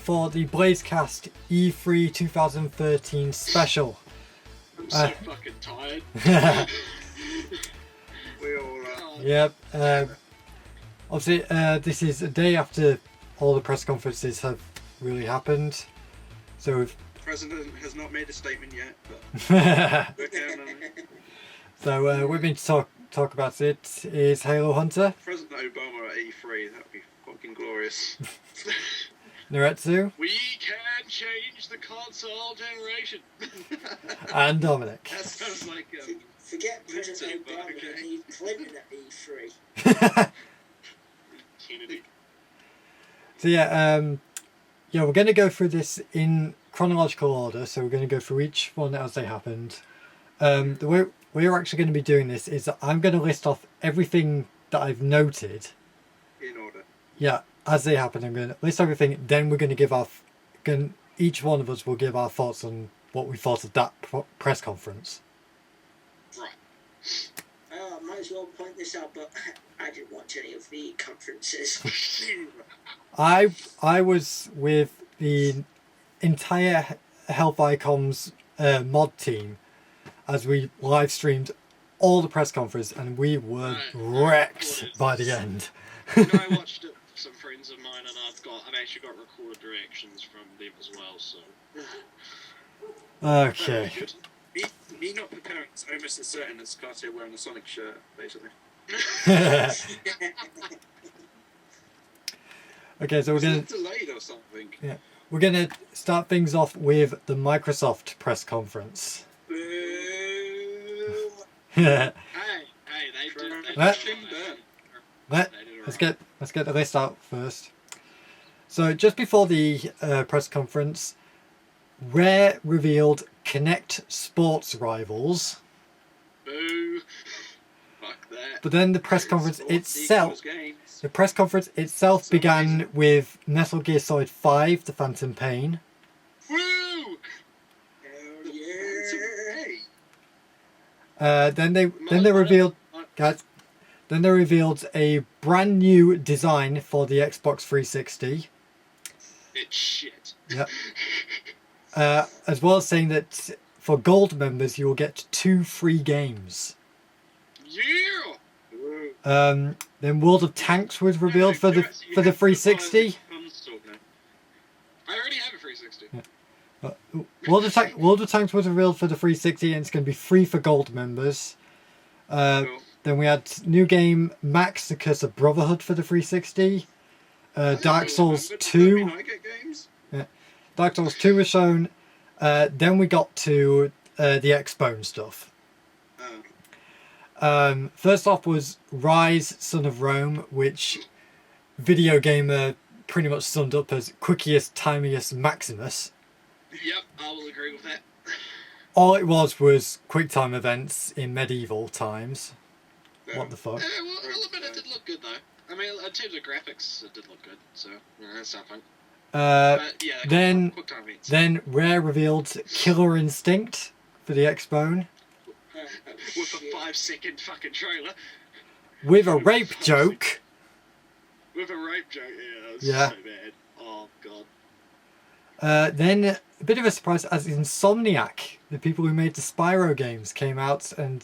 for the BlazeCast E3 2013 special. I'm so fucking tired. We all are. Yep. Obviously, this is a day after all the press conferences have really happened. So we've... The president has not made a statement yet, but we're counting on it. So with me to talk about it is Halo Hunter. President Obama at E3, that'd be fucking glorious. Nretsew. We can change the console generation. And Dominic. That sounds like Forget President Nretsew, Obama, okay. we need Clinton at E3. Kennedy. So yeah, we're going to go through this in chronological order. So we're going to go through each one as they happened. The way we're actually going to be doing this is that I'm going to list off everything that I've noted. in order. Yeah, as they happen, I'm going to list everything. Then we're going to give each one of us will give our thoughts on what we thought of that press conference. Right. Might as well point this out, but I didn't watch any of the conferences. I was with the entire Health Icons mod team as we live streamed all the press conference, and we were wrecked by the end. I watched it with some friends of mine, and I've actually got recorded reactions from them as well. So. Okay. Good. Me not preparing is almost as certain as Karto wearing a Sonic shirt, basically. Okay, so we're Was gonna it delayed or something? we're gonna start things off with the Microsoft press conference. Boo! Let's Hey, they did. Let- They did let's get the list out first. So just before the press conference, Rare revealed Kinect Sports Rivals, Boo. Fuck that. but then the press conference Sports itself. equals games. The press conference itself began with Metal Gear Solid 5: The Phantom Pain. Woo! Hell Hey, Then they revealed a brand new design for the Xbox 360. It's shit. Yep. As well as saying that for gold members you will get 2 free games. Yeah. Woo. Then World of Tanks was revealed for the 360. I already have a 360. World of Tanks was revealed for the 360, and it's going to be free for gold members. Cool. Then we had new game Max: The Curse of Brotherhood for the 360. Dark Souls 2. I get games? Dark Souls 2 was shown. Then we got to the X-Bone stuff. Oh. First off was Rise, Son of Rome, which Video Gamer pretty much summed up as Quickiest, Timiest, Maximus. Yep, I will agree with that. All it was QuickTime events in medieval times. What the fuck? Well, I'll admit it did look good though. I mean, in terms of graphics, it did look good. So that's something. Yeah. QuickTime events. Then Rare revealed Killer Instinct for the X-Bone With a 5-second fucking trailer. with a rape joke. With a rape joke, yeah, that was Yeah. so bad. Oh god. Then a bit of a surprise as Insomniac, the people who made the Spyro games, came out and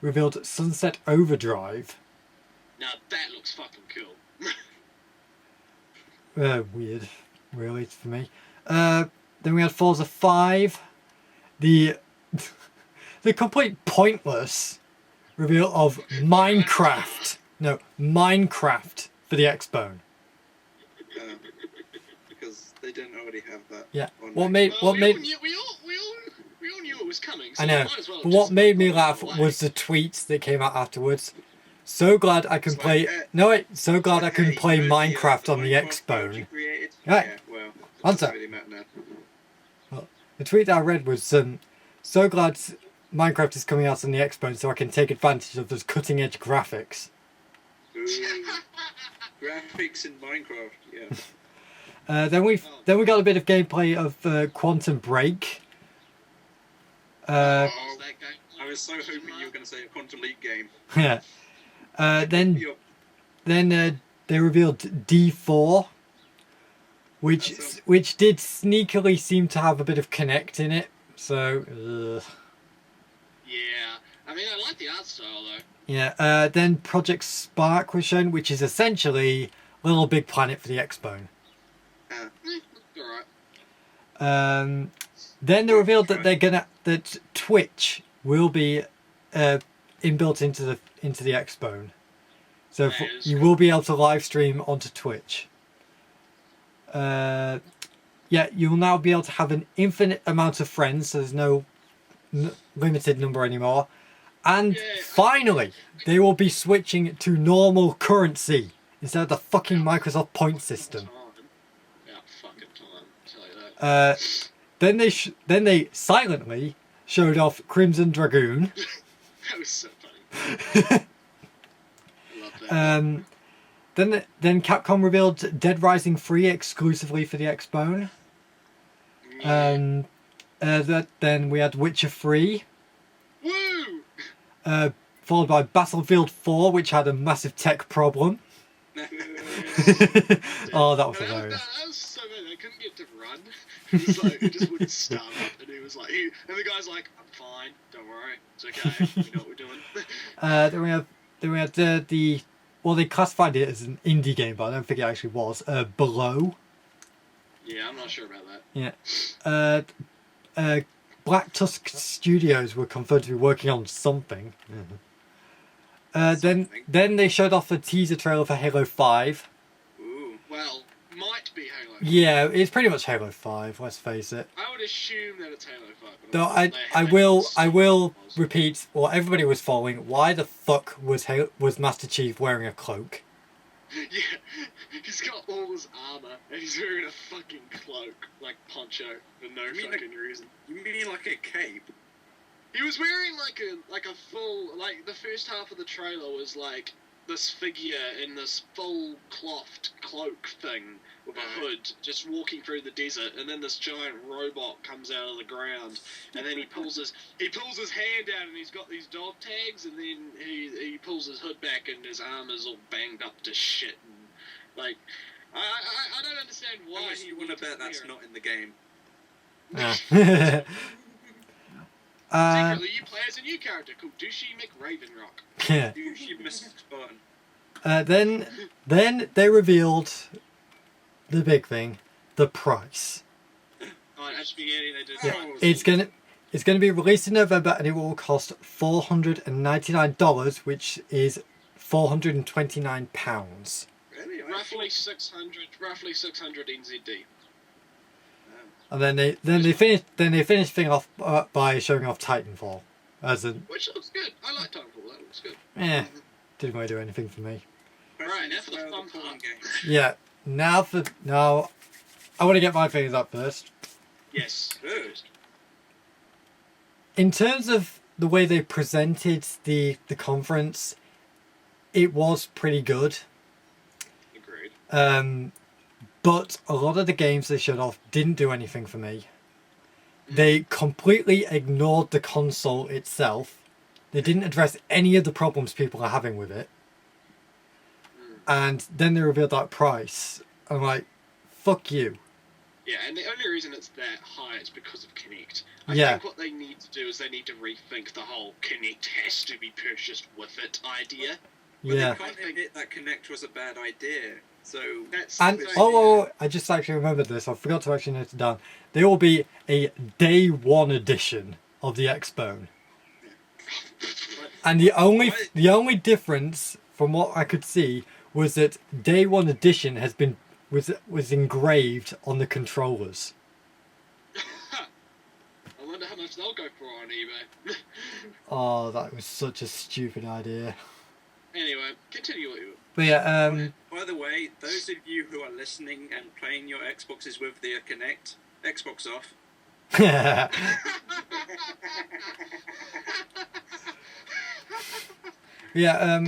revealed Sunset Overdrive. Now that looks fucking cool. Weird, really, for me. Then we had Forza 5, the complete pointless reveal of Minecraft. No, Minecraft for the X-Bone. Because they didn't already have that. Yeah. on What Mac. made We all knew it was coming. So I know, might as well but just what made me laugh away. was the tweet that came out afterwards. So glad I can It's play. like, No wait, so glad I can Hey, play you know, Minecraft on the Minecraft X-Bone. you created? Right. Yeah, well, Answer. doesn't really matter now. The tweet that I read was, so glad Minecraft is coming out on the X-Bone so I can take advantage of those cutting edge graphics. Ooh. Graphics in Minecraft, yeah. Then we got a bit of gameplay of Quantum Break. What was that game? I was so hoping you were going to say a Quantum League game. Yeah. Then Yup. they revealed D4, which did sneakily seem to have a bit of Kinect in it. So. Yeah, I mean, I like the art style though. Yeah. Then Project Spark was shown, which is essentially Little Big Planet for the X-Bone. Alright. Then they revealed that Twitch will be inbuilt into the X-Bone, so you will be able to live stream onto Twitch. Yeah, you'll now be able to have an infinite amount of friends, so there's no limited number anymore. And finally, they will be switching to normal currency instead of the fucking Microsoft point system. Yeah, fucking time. Tell you that. Then they silently showed off Crimson Dragoon. That was so funny. I love that. Then Capcom revealed Dead Rising 3 exclusively for the X-Bone. Yeah. Then we had Witcher 3. Woo! Followed by Battlefield 4, which had a massive tech problem. Oh, that was hilarious. That was so bad. I couldn't get to run. It was like, it just wouldn't start up. And he was like, and the guy's like, I'm fine, don't worry, it's okay, we know what we're doing. Then we had well, they classified it as an indie game, but I don't think it actually was. Below. Yeah, I'm not sure about that. Yeah. Black Tusk Studios were confirmed to be working on something. Then they showed off a teaser trailer for Halo 5. Ooh. Well, might be Halo 5. Yeah, it's pretty much Halo 5, let's face it. I would assume that it's Halo 5. But Though I will repeat what everybody was following. Why the fuck was Master Chief wearing a cloak? Yeah, he's got all his armor and he's wearing a fucking cloak, like poncho, for no fucking reason. You mean like a cape? He was wearing like a full, like the first half of the trailer was like this figure in this full clothed cloak thing with a hood, just walking through the desert, and then this giant robot comes out of the ground, and then he pulls his hand out, and he's got these dog tags, and then he pulls his hood back, and his arm is all banged up to shit, and like I don't understand why he you want to bet that's not in the game. Secretly, you play as a new character called Douchey McRavenrock. Yeah. You missed Spartan. Then they revealed the big thing, the price. Oh, at the beginning they did. Yeah. It's gonna be released in November, and it will cost $499, which is £429. Really? Roughly 600 NZD. And then they finished thing off by showing off Titanfall, Which looks good. I like Titanfall. That looks good. Didn't really do anything for me. Right, now for the fun part. Yeah, now I want to get my feelings up first. Yes. Good. In terms of the way they presented the conference, it was pretty good. Agreed. But a lot of the games they showed off didn't do anything for me. They completely ignored the console itself. They didn't address any of the problems people are having with it. And then they revealed that price. I'm like, fuck you. Yeah, and the only reason it's that high is because of Kinect. I Yeah. think what they need to do is they need to rethink the whole Kinect has to be purchased with it idea. But Yeah. they can't admit that Kinect was a bad idea. So That's And I just actually remembered this. I forgot to actually note it down. There will be a day one edition of the X-Bone. And the only difference from what I could see was that day one edition was engraved on the controllers. I wonder how much they'll go for on eBay. Oh, that was such a stupid idea. Anyway, continue what you were. But yeah, by the way, those of you who are listening and playing your Xboxes with the Kinect, Xbox off. yeah,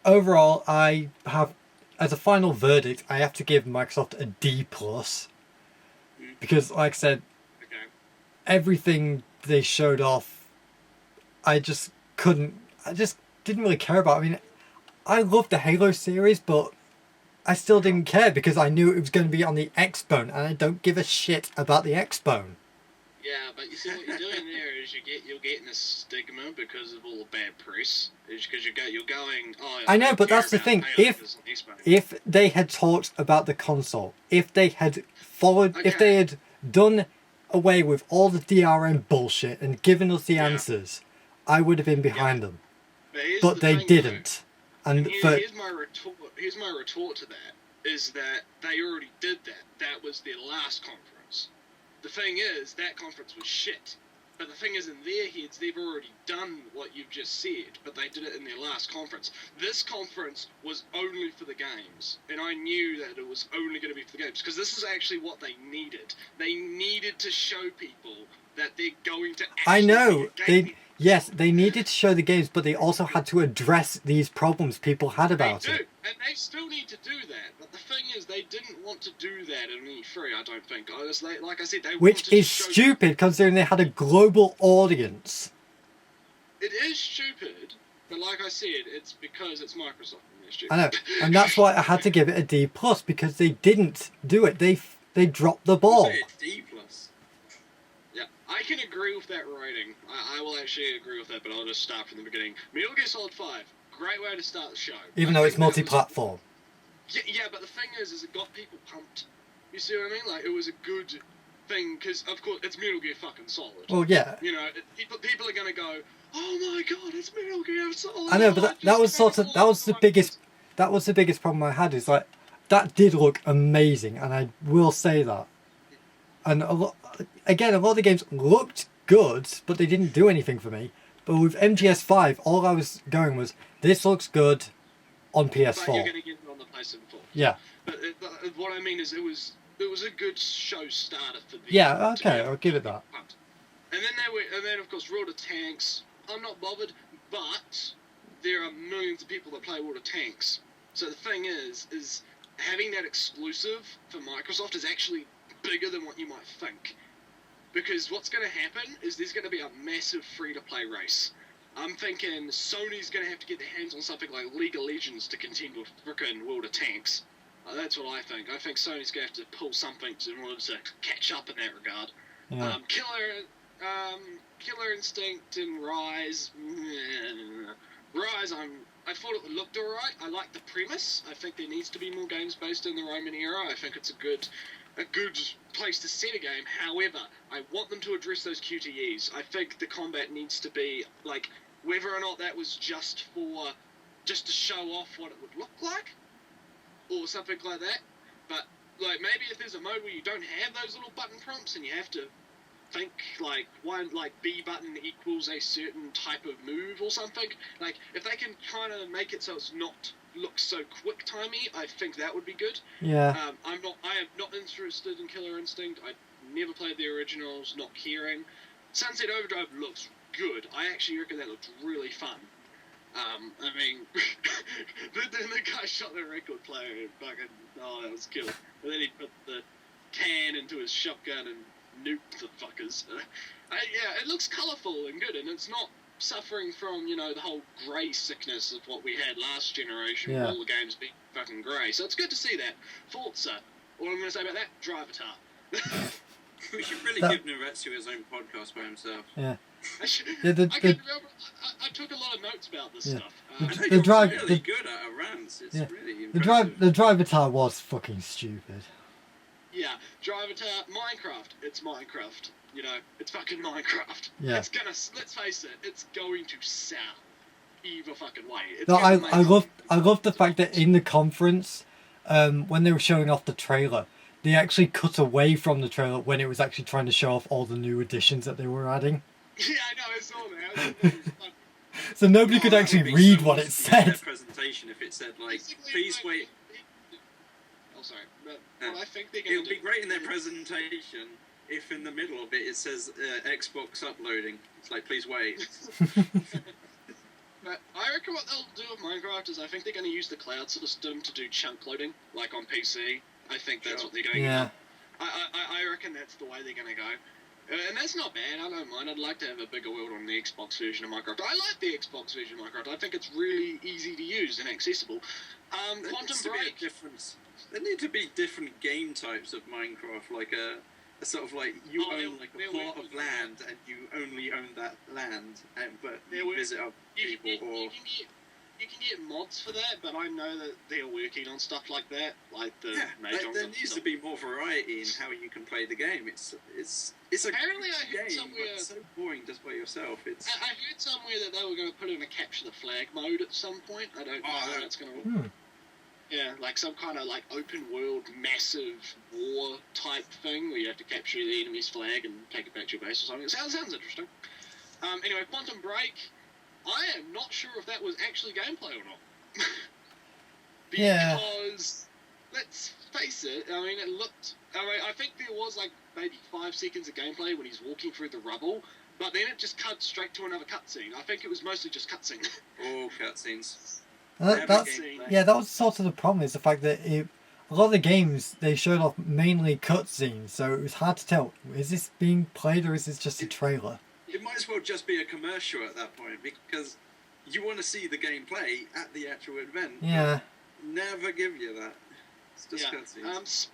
overall, I have, as a final verdict, I have to give Microsoft a D+. Because, like I said, everything they showed off, I just didn't really care about. I mean, I love the Halo series, but I still didn't care because I knew it was going to be on the X-Bone, and I don't give a shit about the X-Bone. Yeah, but you see what you're doing there is you're getting a stigma because of all the bad press. Is because you're going. Oh, I know, don't but care that's the about thing. Halo 'cause it's on Xbox." If they had talked about the console, if they had followed, if Okay. they had done away with all the DRM bullshit and given us the Yeah. answers, I would have been behind them. Here's But the they thing, didn't. though. And Here's my retort. Here's my retort to that: is that they already did that. That was their last conference. The thing is, that conference was shit. But the thing is, in their heads, they've already done what you've just said, but they did it in their last conference. This conference was only for the games, and I knew that it was only going to be for the games, because this is actually what they needed. They needed to show people that they're going to actually I know be a game. they needed to show the games, but they also had to address these problems people had about They do, it. and they still need to do that. But the thing is, they didn't want to do that in E3. I don't think. Like I said, they Which wanted to is show stupid considering they had a global audience. It is stupid, but like I said, it's because it's Microsoft and they're stupid. I know, and that's why I had to give it a D plus because they didn't do it. They dropped the ball. Say a D+. Yeah, I can agree with that rating. I will actually agree with that, but I'll just start from the beginning. Metal Gear Solid 5, great way to start the show. Even I though it's think that was- multi-platform. Yeah, but the thing is it got people pumped. You see what I mean? Like, it was a good thing, because, of course, it's Metal Gear fucking Solid. Well, yeah. You know, people are going to go, oh my god, it's Metal Gear Solid. I know, but that was sort of that was the biggest problem I had is like that did look amazing, and I will say that. And a lot of the games looked good, but they didn't do anything for me. But with MGS5, all I was going was this looks good on But you're PS4. going to get it on the PlayStation 4. Yeah. But what I mean is it was a good show starter for them. Yeah. Okay, I'll give it that. And then of course World of Tanks. I'm not bothered, but there are millions of people that play World of Tanks. So the thing is having that exclusive for Microsoft is actually bigger than what you might think. Because what's going to happen is there's going to be a massive free-to-play race. I'm thinking Sony's going to have to get their hands on something like League of Legends to contend with frickin' World of Tanks. That's what I think. I think Sony's going to have to pull something in order to catch up in that regard. Yeah. Killer Instinct and Rise. Rise, I thought it looked alright. I like the premise. I think there needs to be more games based in the Roman era. I think it's a good place to set a game. However, I want them to address those QTEs. I think the combat needs to be like whether or not that was just to show off what it would look like, or something like that. But like maybe if there's a mode where you don't have those little button prompts and you have to think like B button equals a certain type of move or something. Like if they can kind of make it so it's not look so quick timey, I think that would be good. Yeah. I am not interested in Killer Instinct. I never played the originals, not caring. Sunset Overdrive looks good. I actually reckon that looks really fun. I mean, then the guy shot the record player and fucking, that was cool. And then he put the can into his shotgun and nuked the fuckers. Yeah, it looks colourful and good, and it's not suffering from, the whole grey sickness of what we had last generation, Yeah. with all the games being fucking grey. So it's good to see that. Forza. All I'm going to say about that, Drivatar. We should really That- give Nretsew his own podcast by himself. Yeah. I took a lot of notes about this Yeah. stuff. I know The you're drive- really the- good at a rant. It's Yeah. really The impressive. Drivatar was fucking stupid. Yeah, Drivatar, Minecraft. It's Minecraft. It's fucking Minecraft. Yeah. It's gonna, let's face it, it's going to sell either fucking way. It's No, gonna make I love the fact that in the conference, when they were showing off the trailer, they actually cut away from the trailer when it was actually trying to show off all the new additions that they were adding. Yeah, I know, I saw that. I thought that was fun. So nobody Oh, could that actually would be read so what it awesome in their said. presentation if it said like, Basically, please like, wait. Oh, sorry. But what I think they're It gonna would do. be great in their presentation if in the middle of it says Xbox uploading. It's like, please wait. But I reckon what they'll do with Minecraft is I think they're going to use the cloud system to do chunk loading, like on PC. I think that's Sure. what they're going to Yeah. do. I reckon that's the way they're going to go. And that's not bad. I don't mind. I'd like to have a bigger world on the Xbox version of Minecraft. I like the Xbox version of Minecraft. I think it's really easy to use and accessible. Quantum Break. There need to be different game types of Minecraft, like a sort of like you own like a plot of land and you only own that land, but you visit other people or. You can get mods for that, but I know that they're working on stuff like that, like the there needs to be more variety in how you can play the game. It's a apparently I heard game, somewhere but it's so boring just by yourself. It's I heard somewhere that they were going to put in a capture the flag mode at some point. I don't know how that's going to work. Yeah, like some kind of like open world massive war type thing where you have to capture the enemy's flag and take it back to your base or something. It sounds interesting. Anyway, Quantum Break. I am not sure if that was actually gameplay or not. Because, let's face it, I mean, I think there was like maybe 5 seconds of gameplay when he's walking through the rubble, but then it just cut straight to another cutscene. I think it was mostly just cutscene. all cutscenes. That was sort of the problem, is the fact that a lot of the games, they showed off mainly cutscenes, so it was hard to tell, is this being played or is this just a trailer? It might as well just be a commercial at that point, because you want to see the gameplay at the actual event. Yeah. Never give you that. It's just cutscenes.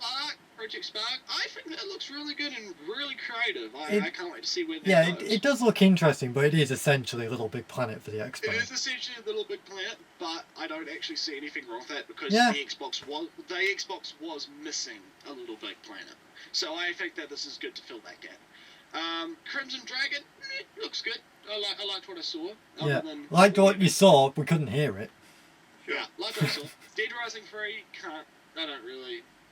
Project Spark, I think that looks really good and really creative. I can't wait to see where that goes. It does look interesting, but it is essentially Little Big Planet for the Xbox. It is essentially a Little Big Planet, but I don't actually see anything wrong with that because the Xbox was missing a Little Big Planet. So I think that this is good to fill that gap. Crimson Dragon, looks good. I liked what I saw. Liked what you saw, we couldn't hear it. Yeah, like what I saw. Dead Rising 3,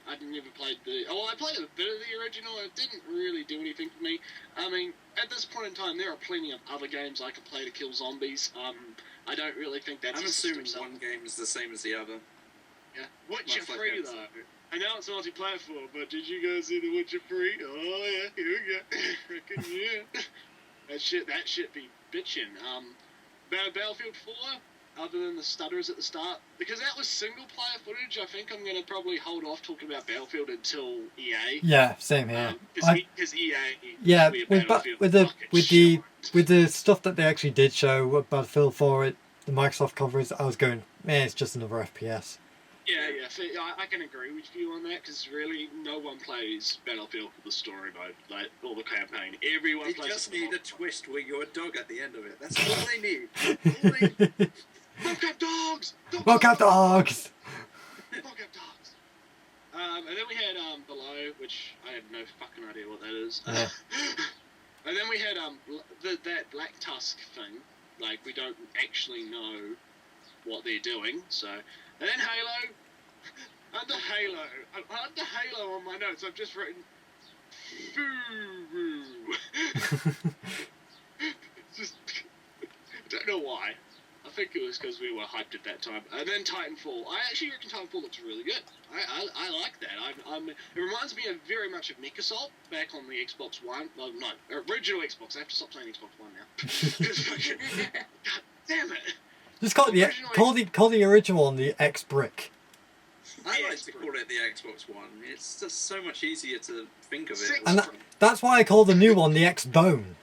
I never played I played a bit of the original, it didn't really do anything for me. I mean, at this point in time, there are plenty of other games I can play to kill zombies. I don't really think that's... I'm assuming one game is the same as the other. Yeah. Witcher 3, though. I know it's multi-platform, but did you guys see The Witcher 3? Oh, yeah, here we go. Freaking yeah. That shit be bitchin'. Battlefield 4, other than the stutters at the start, because that was single-player footage, I think I'm going to probably hold off talking about Battlefield until EA. Yeah, same here. Because EA... Yeah, with the stuff that they actually did show at Battlefield 4 at the Microsoft conference, I was going, it's just another FPS. Yeah. So I can agree with you on that because really, no one plays Battlefield for the story mode, like all the campaign. Everyone plays. They just need a twist where you're a dog at the end of it. That's all they need. Mocap dogs. Mocap dogs. Mocap dogs. And then we had Below, which I have no fucking idea what that is. And then we had that Black Tusk thing. Like we don't actually know what they're doing. So. And then Halo. Under Halo on my notes, I've just written Furu. Just don't know why. I think it was because we were hyped at that time. And then Titanfall. I actually reckon Titanfall looks really good. I like that. It reminds me very much of Mechasalt back on the Xbox One. Well, no, original Xbox. I have to stop saying Xbox One now. God damn it. Just call the original one the X Brick. I like to call it the Xbox One. It's just so much easier to think of it. And that's why I call the new one the X Bone.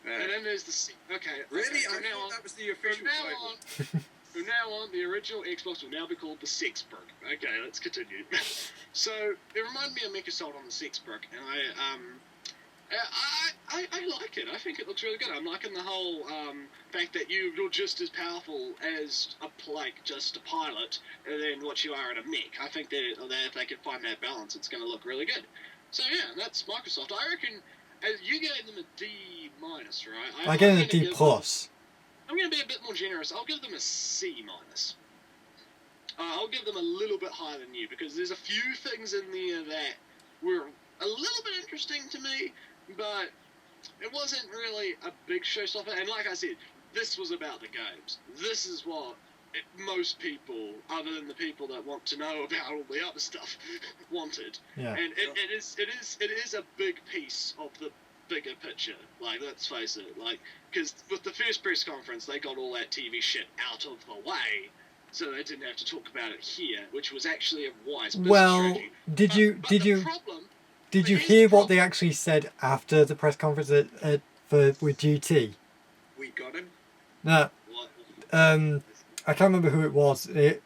And then there's the... Okay. Really? I thought that was the official title. From now on, the original Xbox will now be called the Sex Brick. Okay, let's continue. So, it reminded me of Mechasalt on the Sex Brick, and I like it. I think it looks really good. I'm liking the whole fact that you're just as powerful as just a pilot, and then what you are in a mech. I think that if they can find that balance, it's going to look really good. So yeah, that's Microsoft. I reckon you gave them a D minus, right? I gave them a D plus. I'm going to be a bit more generous. I'll give them a C minus. I'll give them a little bit higher than you because there's a few things in there that were a little bit interesting to me. But it wasn't really a big showstopper, and like I said, this was about the games. This is what most people, other than the people that want to know about all the other stuff, wanted. Yeah. And it is a big piece of the bigger picture. Like, let's face it. Like, because with the first press conference, they got all that TV shit out of the way, so they didn't have to talk about it here, which was actually a wise business strategy. Did you? did you here's hear the what they actually said after the press conference with GT? We got him. No, What? I can't remember who it was. It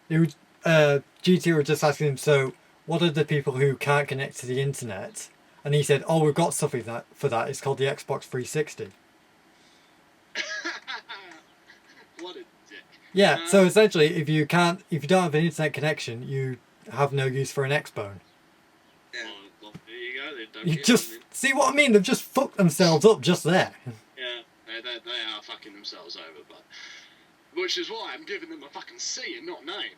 was GT were just asking him, so what are the people who can't connect to the internet? And he said, oh, we've got something for that. It's called the Xbox 360. What a dick. Yeah, so essentially, if you don't have an internet connection, you have no use for an Xbone. Yeah. Well, there you go. Then. Don't You get just them see what I mean? They've just fucked themselves up just there. then. Yeah, they are fucking themselves over, but which is why I'm giving them a fucking C and not name.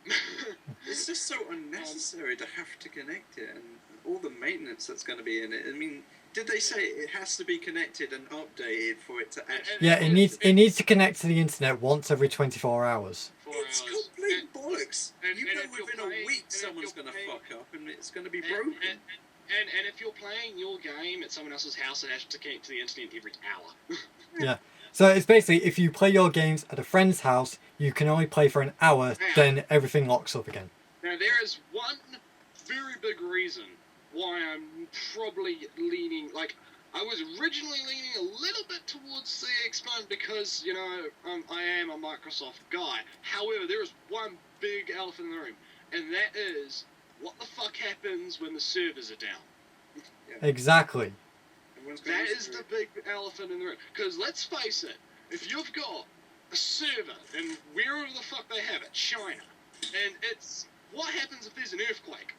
It's just so unnecessary to have to connect it and all the maintenance that's going to be in it. I mean, did they say it has to be connected and updated for it to actually... Yeah, it needs to connect to the internet once every 24 hours. 4 It's hours. complete bollocks. and You know if you're within a playing- week and if someone's you're going to playing- fuck up and it's going to be And, broken. and if you're playing your game at someone else's house, it has to connect to the internet every hour. Yeah. So it's basically, if you play your games at a friend's house, you can only play for an hour, then everything locks up again. Now, there is one very big reason why I'm probably leaning, like, I was originally leaning a little bit towards the Xbox because, you know, I am a Microsoft guy. However, there is one big elephant in the room, and that is, what the fuck happens when the servers are down? Exactly. That is the big elephant in the room. Because let's face it, if you've got a server, and wherever the fuck they have it, China, and it's, what happens if there's an earthquake,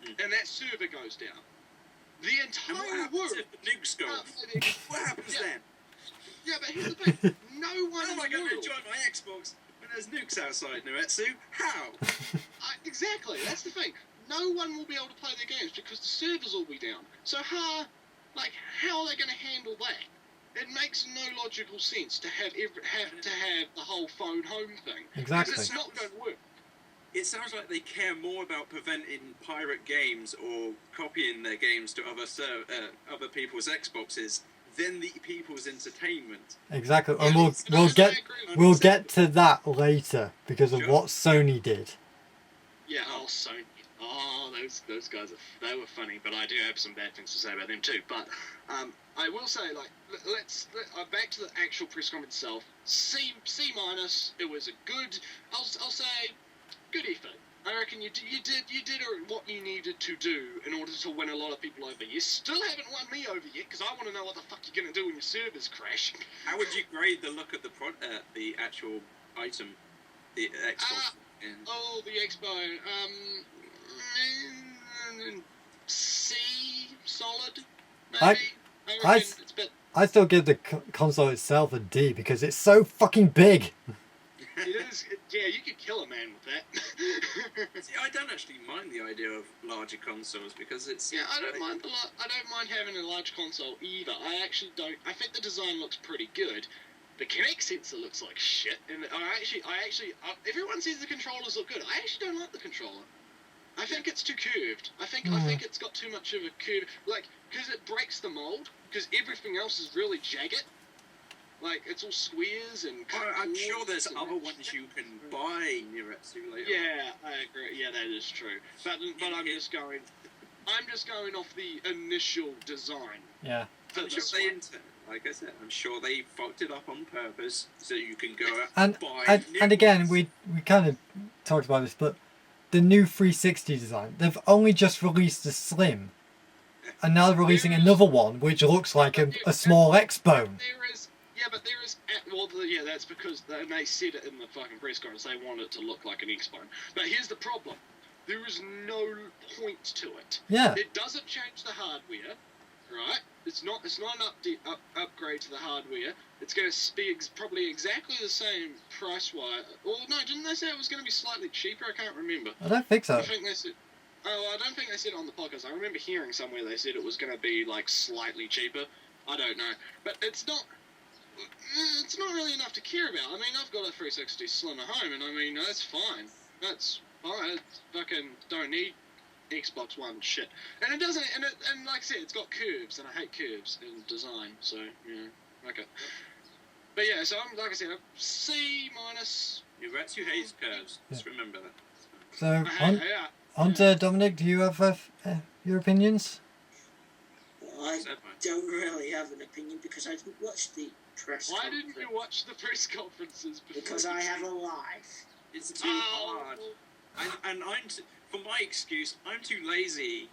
and that server goes down? The And what entire happens world... if the nukes go off? What happens then? Yeah, but here's the thing. No one How in am I the going to world... enjoy my Xbox when there's nukes outside Nretsew? How? Exactly, that's the thing. No one will be able to play their games because the servers will be down. So how are they going to handle that? It makes no logical sense to have the whole phone home thing. Exactly. Because it's not going to work. It sounds like they care more about preventing pirate games or copying their games to other people's Xboxes than the people's entertainment. Exactly. Yeah, And we'll get to that later because of what Sony did. Yeah, Sony. Oh, those guys, they were funny, but I do have some bad things to say about them too. But I will say, like, let's back to the actual press conference itself. C minus. It was a good. I'll say good effort. I reckon you did what you needed to do in order to win a lot of people over. You still haven't won me over yet because I want to know what the fuck you're gonna do when your servers crash. How would you grade the look of the actual item, the Xbox? Oh, the Expo. C solid. Maybe. I reckon it's a bit. I still give the console itself a D because it's so fucking big. It is. Yeah, you could kill a man with that. See, I don't actually mind the idea of larger consoles because it's... Yeah, I don't mind having a large console either. I actually don't. I think the design looks pretty good. The Kinect sensor looks like shit, and everyone says the controllers look good. I actually don't like the controller. I think it's too curved. I think it's got too much of a curve, like, because it breaks the mold. Because everything else is really jagged. Like, it's all squares and... I'm sure there's other ones you can buy Nretsew later. Yeah, I agree. Yeah, that is true. But I'm just going off the initial design. Yeah. I'm sure like I said, I'm sure they fucked it up on purpose so you can go out and buy and again, we kind of talked about this, but the new 360 design, they've only just released the Slim, and now they're releasing another one which looks like a small Xbone. That's because they said it in the fucking press conference. They want it to look like an Xbone. But here's the problem: there is no point to it. Yeah. It doesn't change the hardware, right? It's not an upgrade to the hardware. It's going to be probably exactly the same price-wise. Or no, didn't they say it was going to be slightly cheaper? I can't remember. I don't think so. I think they said. Oh, I don't think they said it on the podcast. I remember hearing somewhere they said it was going to be like slightly cheaper. I don't know, but it's not really enough to care about. I mean, I've got a 360 Slim at home, and I mean that's fine. That's fine. I fucking don't need Xbox One shit, and it doesn't. And like I said, it's got curves, and I hate curves in design. So yeah, okay. But yeah, so I'm like I said, I'm C minus. Nretsew hates curves. Just remember that. So on to Dominic. Do you have your opinions? I Said mine. don't really have an opinion because I didn't watch the press Why conference. didn't you watch the press conferences before? Because I have a life. It's too hard. And for my excuse, I'm too lazy.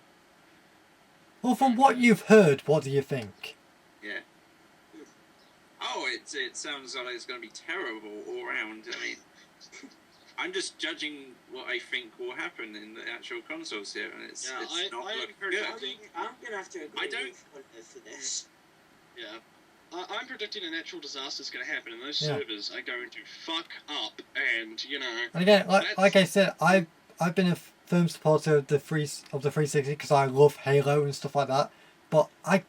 Well, from what you've heard, what do you think? Yeah. Oh, it sounds like it's going to be terrible all round. I mean, I'm just judging what I think will happen in the actual consoles here, and it's not looking good. I'm going to have to agree I don't- with Hunter for this. Yeah. I'm predicting a natural disaster is going to happen, and those Yeah. servers are going to fuck up, and, you know... And again, like I said, I've been a firm supporter of the 360 because I love Halo and stuff like that. But I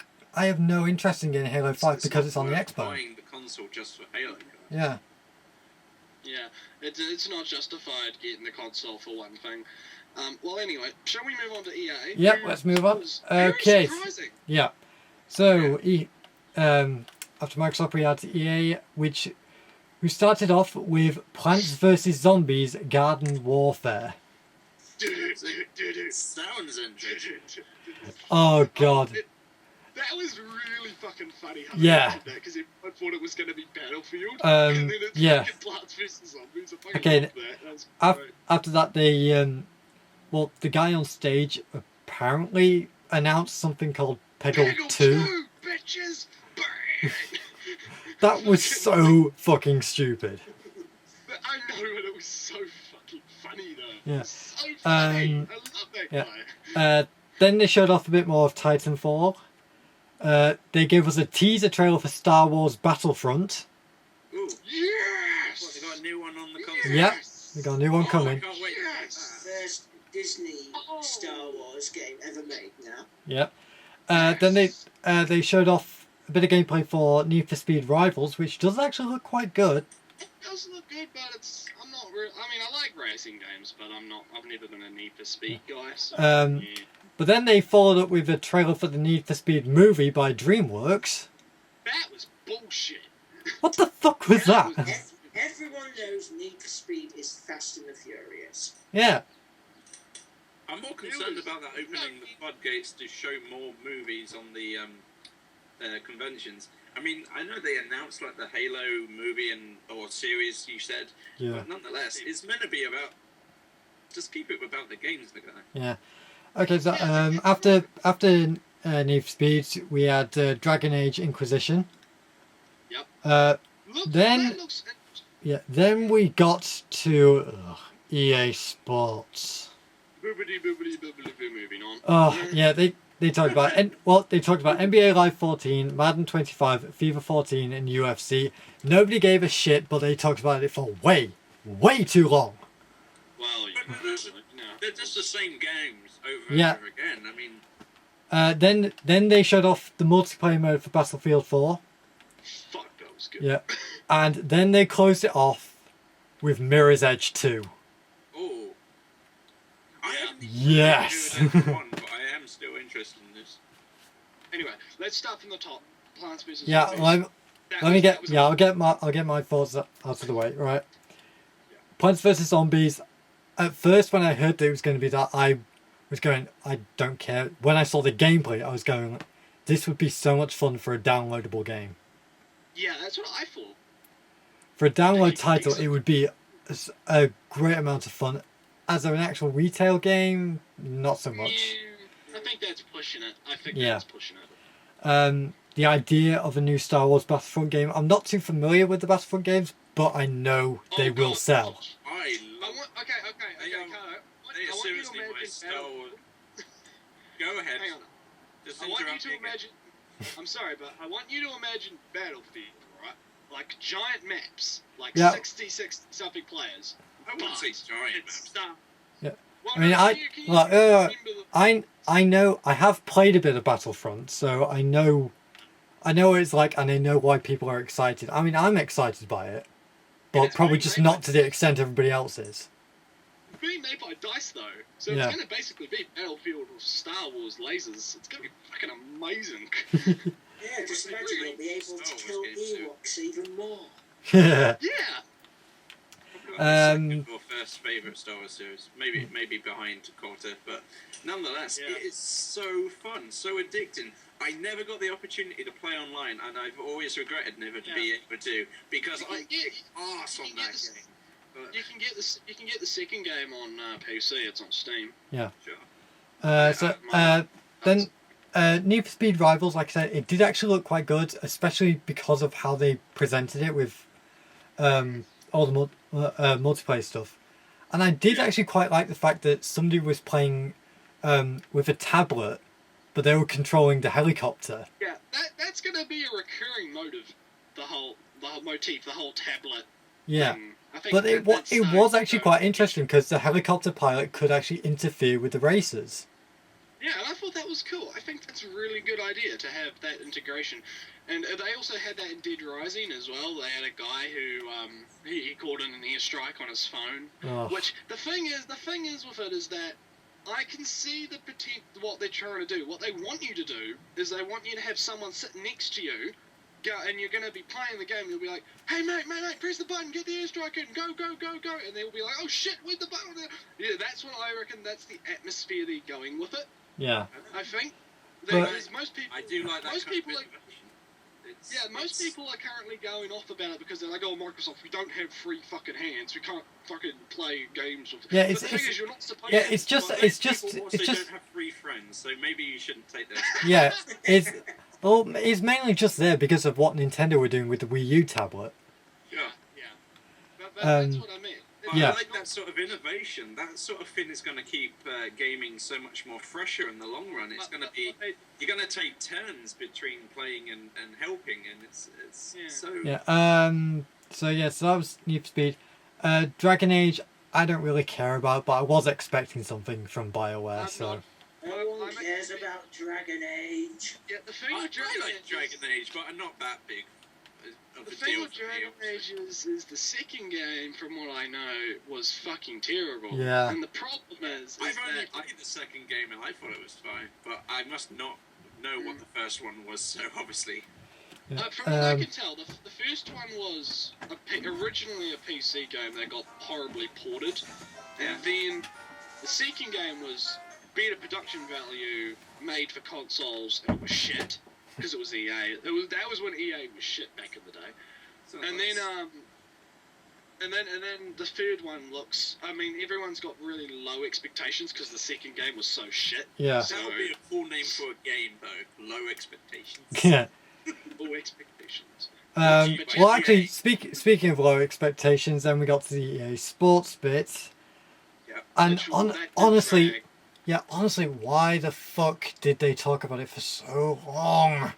have no interest in getting Halo 5 because it's on the not Xbox. buying the console just for Halo. Yeah. Yeah, it's not justified getting the console for one thing. Well, anyway, shall we move on to EA? Yep, who let's move on. was very Okay. surprising. Yeah. So, after Microsoft, we had EA, who started off with Plants vs Zombies Garden Warfare. It sounds interesting. Oh god. That was really fucking funny how Yeah. they did that, because everyone thought it was going to be Battlefield, Um, and then it's yeah. fucking Plants vs Zombies. I fucking Okay, loved that. That was great. After that, they the guy on stage apparently announced something called Peggle 2. Bitches! Bang! That was so fucking stupid. But I know, but it was so fucking funny though. Yeah. It was so funny. I love that yeah. guy. Then they showed off a bit more of Titanfall. They gave us a teaser trailer for Star Wars Battlefront. Ooh, Yes! what, they got a new one on the console? Yep. They got a new one Oh, I coming. can't wait. Yes! First Disney Oh. Star Wars game ever made now. Yep. Then they showed off a bit of gameplay for Need for Speed Rivals, which does actually look quite good. It does look good, but I'm not really... I mean, I like racing games, but I've never been a Need for Speed guy, so... yeah. But then they followed up with a trailer for the Need for Speed movie by DreamWorks. That was bullshit. What the fuck was that? Everyone knows Need for Speed is Fast and the Furious. Yeah. I'm more concerned about that opening the floodgates to show more movies on the conventions. I mean, I know they announced like the Halo movie or series you said, Yeah. but nonetheless, it's meant to be about. Just keep it about the games, the guy. Yeah. Okay, so after Need for Speed, we had Dragon Age Inquisition. Yep. Look, Then- that looks... Yeah. Then we got to EA Sports. Boobity, boobity, boobity, moving on. Oh yeah, they talked about they talked about NBA Live 14, Madden 25, FIFA 14, and UFC. Nobody gave a shit, but they talked about it for way too long. Well, you know. They're just the same games over Yeah. and over again. I mean, Then they showed off the multiplayer mode for Battlefield 4. Fuck, that was good. Yeah, and then they closed it off with Mirror's Edge 2. oh. I haven't even Yes. reviewed one, but I am still interested in this. Anyway, let's start from the top. Plants vs. Yeah, Zombies. I'll get my thoughts out of the way, right? Yeah. Plants vs Zombies. At first, when I heard that it was going to be that, I was going, I don't care. When I saw the gameplay, I was going, this would be so much fun for a downloadable game. Yeah, that's what I thought. For a download title, it would be a great amount of fun. As an actual retail game, not so much. Yeah, I think that's pushing it. Yeah. That's pushing it. The idea of a new Star Wars Battlefront game, I'm not too familiar with the Battlefront games, but I know they Oh, will God. sell. I love Okay, They are- Carlo. They are seriously my Star Wars. Go ahead. Hang on. Just I want you interrupt to me again. imagine... I'm sorry, but I want you to imagine Battlefield, right? Like giant maps, like Yeah. 60 something players. I wouldn't say giant It's maps. Star... Yeah. Well, I mean, no, I- can you well, remember the... I know I have played a bit of Battlefront, so I know what it's like, and I know why people are excited. I mean, I'm excited by it, but it's probably very just great. not to the extent everybody else is. being made by DICE though, so Yeah. it's going to basically be Battlefield with Star Wars lasers. It's going to be fucking amazing. Yeah, just imagine they'll be able to Star Wars kill games too. Ewoks even more. Yeah. Yeah. Probably my Um, second or first favourite Star Wars series. Maybe behind Karto, but nonetheless, Yeah. it is so fun, so addicting. I never got the opportunity to play online, and I've always regretted never to be able to, because I kicked arse on that game. But, you can get the second game on PC. It's on Steam. Yeah. Sure. Then Need for Speed Rivals, like I said, it did actually look quite good, especially because of how they presented it with all the multiplayer stuff. And I did actually quite like the fact that somebody was playing with a tablet, but they were controlling the helicopter. Yeah, that's gonna be a recurring motive. The whole motif, the whole tablet. Yeah. Thing. I think But it was actually quite interesting because the helicopter pilot could actually interfere with the racers. Yeah, and I thought that was cool. I think that's a really good idea to have that integration. And they also had that in Dead Rising as well. They had a guy who he called in an airstrike on his phone. Oh. Which the thing is with it is that I can see what they're trying to do. What they want you to do is they want you to have someone sitting next to you. And you're going to be playing the game, and you'll be like, hey, mate, press the button, get the airstrike in, go, and they'll be like, oh, shit, where's the button? Yeah, that's what I reckon, that's the atmosphere they're going with it, Yeah. I think. But Most people... I do like that most kind people of like, innovation. most people are currently going off about it because they're like, oh, Microsoft, we don't have free fucking hands, we can't fucking play games with... Yeah, but the thing is, you're not supposed yeah, to... it's just People also don't have free friends, so maybe you shouldn't take those. yeah, it's mainly just there because of what Nintendo were doing with the Wii U tablet. Yeah. But that's what I meant. But Yeah. I like that sort of innovation. That sort of thing is going to keep gaming so much more fresher in the long run. It's going to be... You're going to take turns between playing and helping, and it's so... Yeah. So that was Need for Speed. Dragon Age, I don't really care about, but I was expecting something from BioWare. So. No one cares about Dragon Age. Yeah, the thing I with Dragon like Age Dragon Age, but I'm not that big of The a thing deal with for me. Dragon Age is the second game, from what I know, was fucking terrible. Yeah. And the problem is I've only that played the second game and I thought it was fine, but I must not know what the first one was, so obviously... Yeah. from what I can tell, the first one was originally a PC game that got horribly ported, and then the second game was better production value, made for consoles, and it was shit because it was EA. That was when EA was shit back in the day. So And then the third one looks... I mean, everyone's got really low expectations because the second game was so shit. Yeah. that would be a full name for a game, though. Low expectations. Yeah. Low expectations. Well, actually, speaking of low expectations, then we got to the EA Sports bit. Yeah. And That did honestly, drag. honestly, why the fuck did they talk about it for so long? Yeah,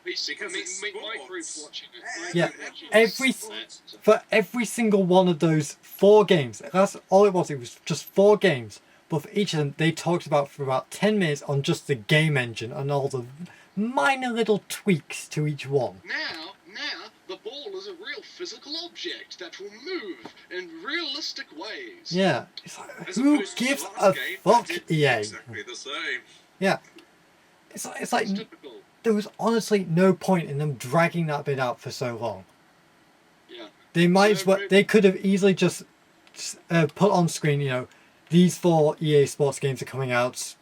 Because it's my group's sports. watching it. Yeah, Every for every single one of those 4 games, that's all it was. It was just 4 games. But for each of them, they talked about for about 10 minutes on just the game engine and all the minor little tweaks to each one. Now, the ball is a real physical object that will move in realistic ways. Yeah, it's like, As who opposed to the gives last a game, fuck, it's EA? exactly the same. Yeah, it's like It's typical. there was honestly no point in them dragging that bit out for so long. Yeah. They might as So well. maybe- They could have easily just put on screen. These 4 EA Sports games are coming out.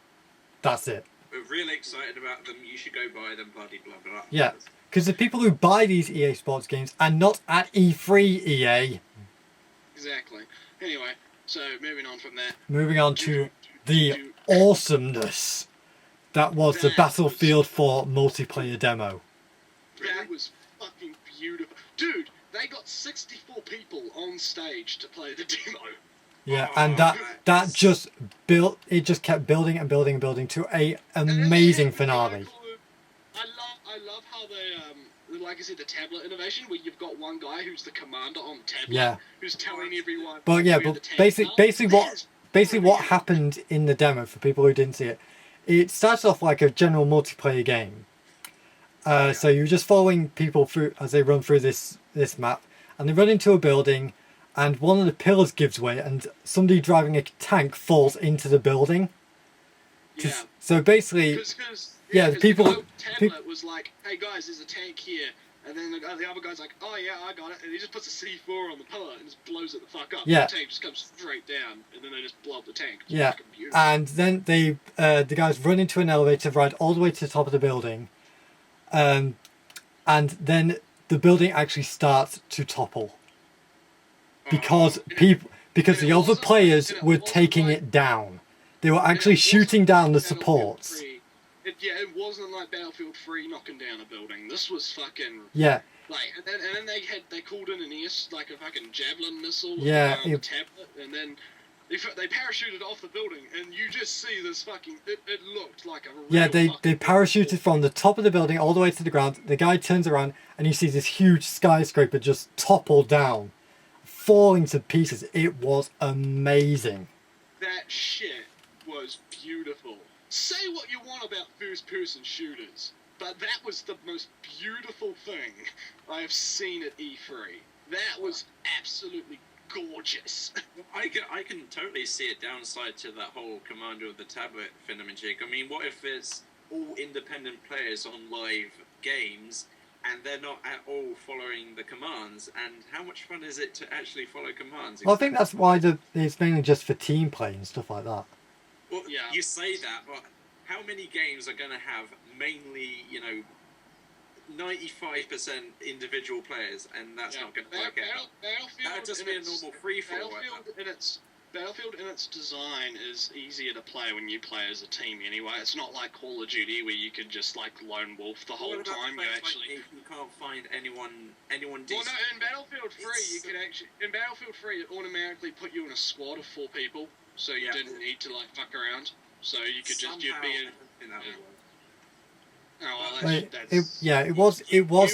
That's it. We're really excited about them. You should go buy them. Blah blah blah. Yeah. Because the people who buy these EA Sports games are not at E3 EA. Exactly. Anyway, so moving on from that. Moving on to the awesomeness that was the Battlefield 4 multiplayer demo. That was fucking beautiful. Dude, they got 64 people on stage to play the demo. Yeah, and that just built. It just kept building and building and building to a amazing finale. I love how they, like I said, the tablet innovation, where you've got one guy who's the commander on the tablet, Yeah. who's telling everyone. But yeah, where the but tanks are. basically what happened in the demo for people who didn't see it, it starts off like a general multiplayer game. So you're just following people through as they run through this map, and they run into a building, and one of the pillars gives way, and somebody driving a tank falls into the building. Yeah. So basically, yeah, the people- The tablet was like, "Hey guys, there's a tank here," and then the other guy's like, "Oh yeah, I got it," and he just puts a C4 on the pillar and just blows it the fuck up. Yeah. The tank just comes straight down, and then they just blow up the tank. It's Yeah, fucking beautiful. and then the guys run into an elevator ride all the way to the top of the building, and then the building actually starts to topple because the other players were taking it down. They were actually shooting down the supports. It wasn't like Battlefield 3 knocking down a building. This was fucking... Yeah. Like, and then they called in an like a fucking javelin missile with Yeah, a tablet, and then they parachuted off the building, and you just see this fucking... It looked like a real Yeah, they parachuted from the top of the building all the way to the ground. The guy turns around, and you see this huge skyscraper just topple down, falling to pieces. It was amazing. That shit was beautiful. Say what you want about first-person shooters, but that was the most beautiful thing I have seen at E3. That was absolutely gorgeous. I can totally see a downside to that whole commander of the tablet thingamajig. I mean, what if it's all independent players on live games and they're not at all following the commands? And how much fun is it to actually follow commands? Well, I think that's why it's mainly just for team play and stuff like that. Well, yeah. You say that, but how many games are going to have mainly, 95% individual players, and that's not going to work out? That would just be a normal free-for-all. Battlefield in its design is easier to play when you play as a team anyway. It's not like Call of Duty where you could just like lone wolf the whole time. You can't find anyone decent. Well, no, in Battlefield 3 you could actually... In Battlefield 3 it automatically put you in a squad of 4 people, so you didn't need to like fuck around. So you could just... You'd be in... Oh, well, it was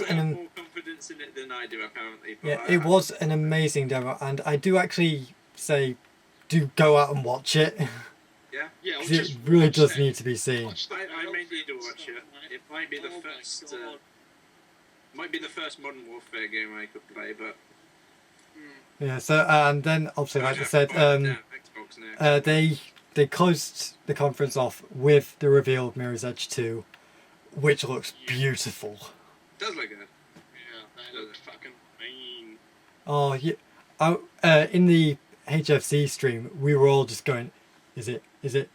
you have more confidence in it than I do, apparently. But it was an amazing demo, and I do actually say, do go out and watch it. Yeah, because it really does need to be seen. I may need to watch it. It might be the first. Might be the first Modern Warfare game I could play, but. Yeah. So and then obviously, like I said, they closed the conference off with the reveal of Mirror's Edge 2. Which looks beautiful. It does look good. Yeah, that looks fucking mean. Oh, yeah. In the HFC stream, we were all just going, is it?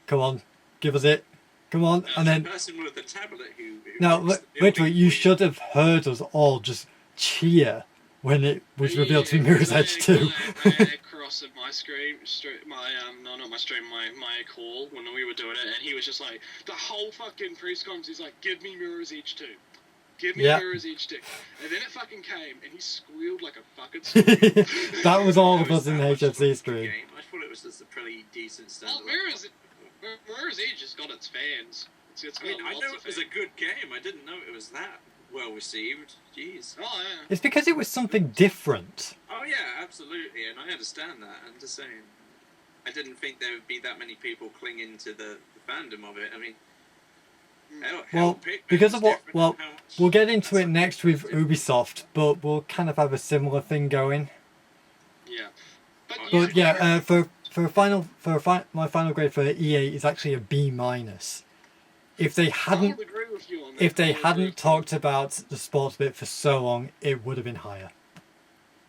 Come on, give us it. Come on. And then... The person with the tablet who now, literally, you should have heard us all just cheer when it was revealed to be Mirror's Edge 2. Across my stream, my call when we were doing it, and he was just like, the whole fucking press conference, he's like, give me Mirror's Edge 2. Give me Mirror's Edge 2. And then it fucking came, and he squealed like a fucking squeal. That was all of us in the HFC stream. I thought it was just a pretty decent standard. Well, Mirror's Edge has got its fans. I know it was a good game. I didn't know it was that well received. Jeez. Oh, yeah. It's because it was something different. Oh, yeah, absolutely. And I understand that. I'm just saying. I didn't think there would be that many people clinging to the fandom of it. I mean, because of what... Well, we'll get into it next with Ubisoft, but we'll kind of have a similar thing going. Yeah. But yeah, my final grade for EA is actually a B-. If they hadn't talked about the sports bit for so long, it would have been higher.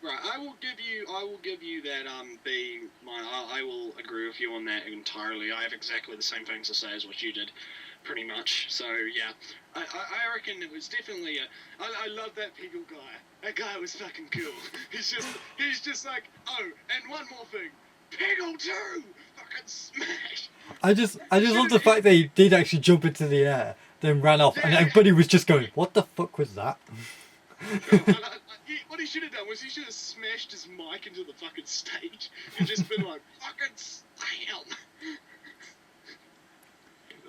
Right, I will give you that B-. I will agree with you on that entirely. I have exactly the same things to say as what you did, pretty much. So yeah, I reckon it was definitely I love that Peggle guy. That guy was fucking cool. He's just like, oh, and one more thing, Peggle 2, fucking smash. I just love the fact that he did actually jump into the air, then ran off, and everybody was just going, "What the fuck was that?" What he should have done was he should have smashed his mic into the fucking stage and just been like, "Fucking slam!"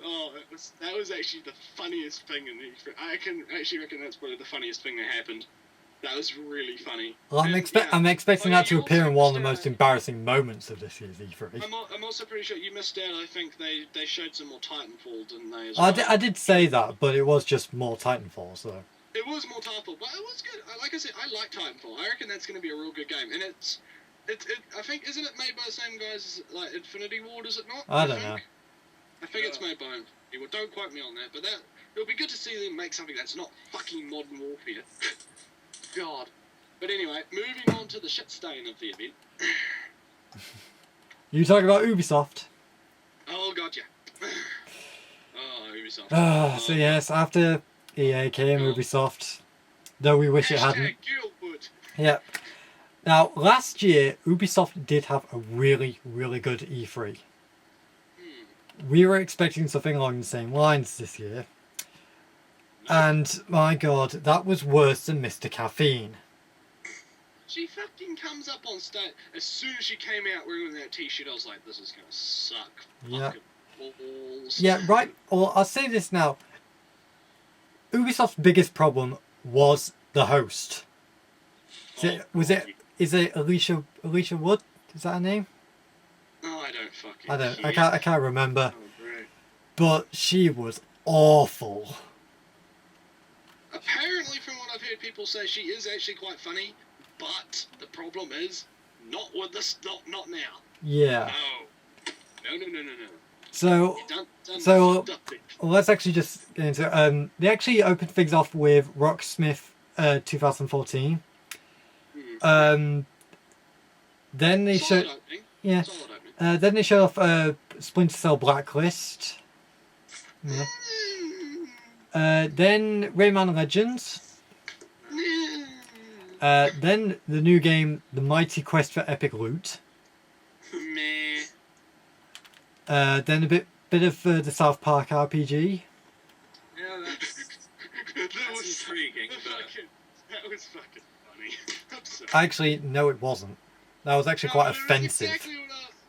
Oh, that was actually the funniest thing in the... I can actually reckon that's probably the funniest thing that happened. That was really funny. Well, I'm expecting that to appear in one of the most embarrassing moments of this year's E3. I'm also pretty sure you missed out. I think they showed some more Titanfall, didn't they? As well? I did say that, but it was just more Titanfall, so... It was more Titanfall, but it was good. Like I said, I like Titanfall. I reckon that's going to be a real good game. And I think, isn't it made by the same guys as, like, Infinity Ward, is it not? I don't know. I think it's made by Infinity Ward. Don't quote me on that, but it'll be good to see them make something that's not fucking Modern Warfare. God. But anyway, moving on to the shit stain of the event. You talking about Ubisoft? Oh, gotcha. Oh, Ubisoft. So yes, after EA came, Ubisoft. Though we wish it hadn't. Gilbert. Yep. Now, last year, Ubisoft did have a really, really good E3. We were expecting something along the same lines this year. And, my god, that was worse than Mr. Caffeine. She fucking comes up on stage. As soon as she came out wearing that t-shirt, I was like, this is gonna suck. Yeah. Fucking balls. Yeah, right. Well, I'll say this now. Ubisoft's biggest problem was the host. Is it Alicia Wood? Is that her name? Oh, I don't fucking I can't remember. Oh, great. But she was awful. Apparently, from what I've heard people say, she is actually quite funny, but the problem is, not with this, not now. Yeah. No. So, let's actually just get into it. They actually opened things off with Rocksmith 2014. Then they showed... Yeah. Then they showed off Splinter Cell Blacklist. Yeah. Then Rayman Legends. Then the new game, The Mighty Quest for Epic Loot. Meh. Then a bit of the South Park RPG. Yeah, that's intriguing. That was fucking funny. I'm sorry. Actually, no, it wasn't. That was actually quite offensive.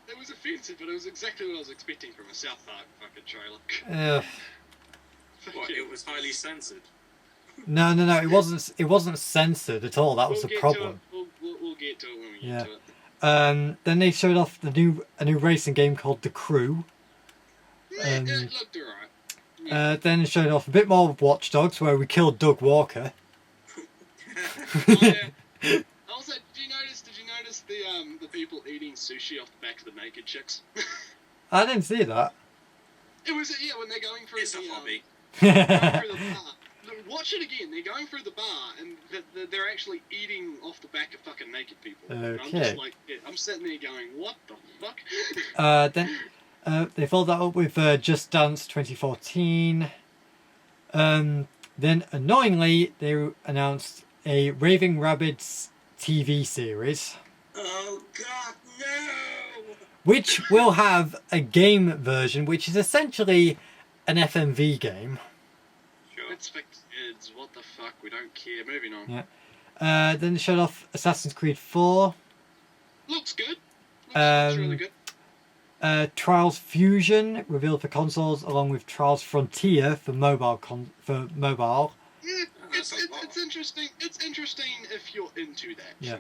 It was offensive, but it was exactly what I was expecting from a South Park fucking trailer. What, it was highly censored? No, it wasn't. It wasn't censored at all. That was the problem. We'll get to it when we get to it. Then they showed off a new racing game called The Crew. It looked alright. Then it showed off a bit more of Watch Dogs, where we killed Doug Walker. Also, did you notice the people eating sushi off the back of the naked chicks? I didn't see that. It was when they're going through It's a hobby. going through the bar. Watch it again. They're going through the bar and they're actually eating off the back of fucking naked people. Okay. And I'm just like, I'm sitting there going, what the fuck? Then they followed that up with Just Dance 2014. Then annoyingly, they announced a Raving Rabbids TV series. Oh God, no! Which will have a game version, which is essentially an FMV game. Sure. It's for kids. What the fuck? We don't care. Moving on. Yeah. Then they showed off Assassin's Creed 4. Looks good. Looks really good. Trials Fusion revealed for consoles, along with Trials Frontier for mobile. Yeah, it's interesting. It's interesting if you're into that. Yeah.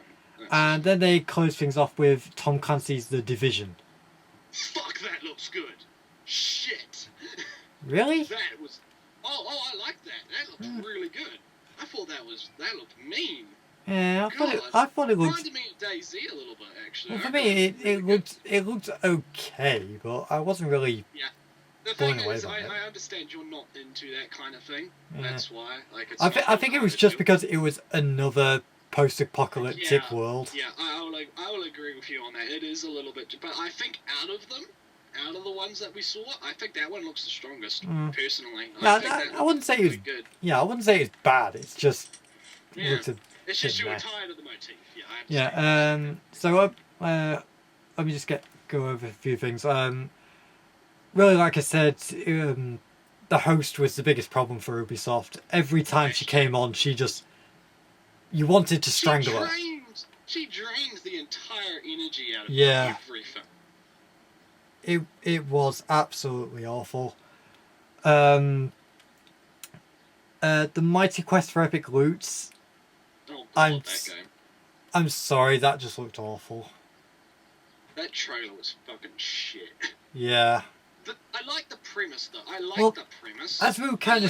And then they closed things off with Tom Clancy's The Division. Fuck, that looks good. Shit. Really? That was. Oh, I like that. That looked really good. I thought that looked mean. Yeah, I thought it looked. Reminded me of DayZ a little bit, actually. Well, for me, it looked okay, but I wasn't really. Yeah. The blown thing away is, by it. I understand you're not into that kind of thing. Yeah. That's why. Like, it's I think it was just because it was another post-apocalyptic world. Yeah, I will agree with you on that. It is a little bit, but I think out of the ones that we saw, I think that one looks the strongest. Personally, I wouldn't say it was good. Yeah, I wouldn't say it's bad. It's just Yeah. looks a It's just bit you were meh. tired of the motif. Yeah, I Yeah. understand. So let me just go over a few things. Really, like I said, the host was the biggest problem for Ubisoft. Every time she came on, you wanted to strangle her. She drains the entire energy out of Yeah. everything. It was absolutely awful. The Mighty Quest for Epic Loots. Oh, I'm God, that game. I'm sorry, that just looked awful. That trailer was fucking shit. Yeah. I like the premise though. I like Well, the premise. As we were kind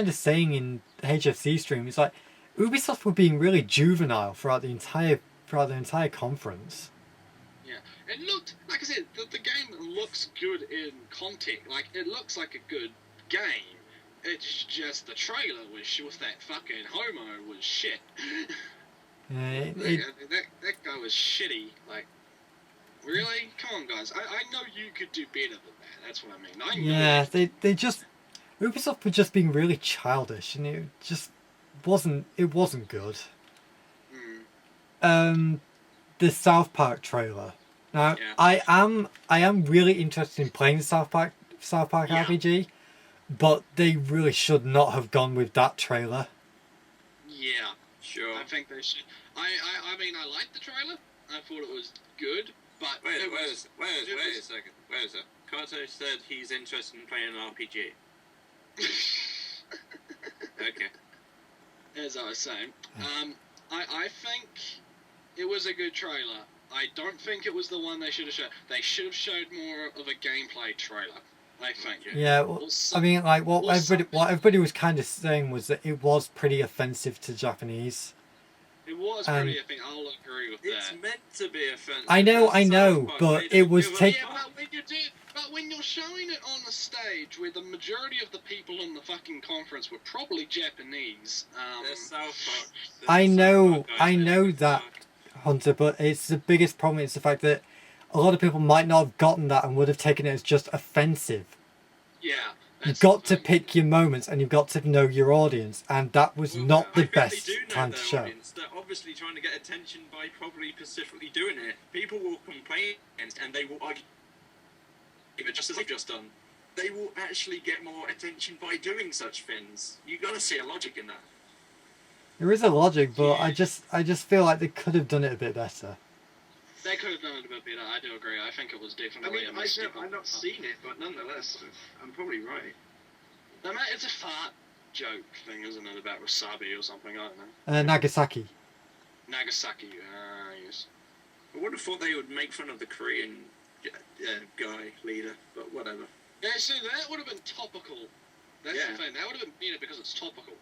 of saying in the HFC stream, it's like Ubisoft were being really juvenile throughout the entire conference. Yeah, it looked like I said. The game looks good in context. Like it looks like a good game. It's just the trailer with that fucking homo was shit. That guy was shitty. Like, really? Come on, guys. I know you could do better than that. That's what I mean. Yeah, they just Ubisoft were just being really childish, and it just wasn't. It wasn't good. The South Park trailer. Now, Yeah. I am really interested in playing the South Park Yeah. RPG, but they really should not have gone with that trailer. Yeah, Sure. I think they should. I mean, I liked the trailer. I thought it was good, but Wait it a was, second. Karto said he's interested in playing an RPG. Okay. as I was saying, I think it was a good trailer. I don't think it was the one they should have showed. They should have showed more of a gameplay trailer, I think. Yeah, well, I mean, like what everybody was kind of saying was that it was pretty offensive to Japanese. It was pretty, I think I'll agree with It's that. meant to be offensive. I know, South Park but made it was give a take- Yeah, fuck. but when you're showing it on the stage where the majority of the people in the fucking conference were probably Japanese, They're South Park. They're I South know, Park guys. I know They're that, fucked. Hunter, but it's the biggest problem. It's the fact that a lot of people might not have gotten that and would have taken it as just offensive. yeah. You've that's got the to thing. pick your moments, and you've got to know your audience, and that was Well, not I the bet they best do know time to their show. audience. They're obviously trying to get attention by probably specifically doing it. People will complain and they will argue, just as they've just done. They will actually get more attention by doing such things. You got to see a logic in that. There is a logic, but I just feel like they could have done it a bit better. They could have done it a bit better. I do agree. I think it was I definitely mean, a mistake. I've not seen it, but nonetheless, I'm probably right. No, mate, it's a fart joke thing, isn't it? About wasabi or something. I don't know. Nagasaki. Nagasaki. Yes. I would have thought they would make fun of the Korean guy leader, but whatever. Yeah, see, that would have been topical. That's Yeah. the thing. That would have been better because it's topical.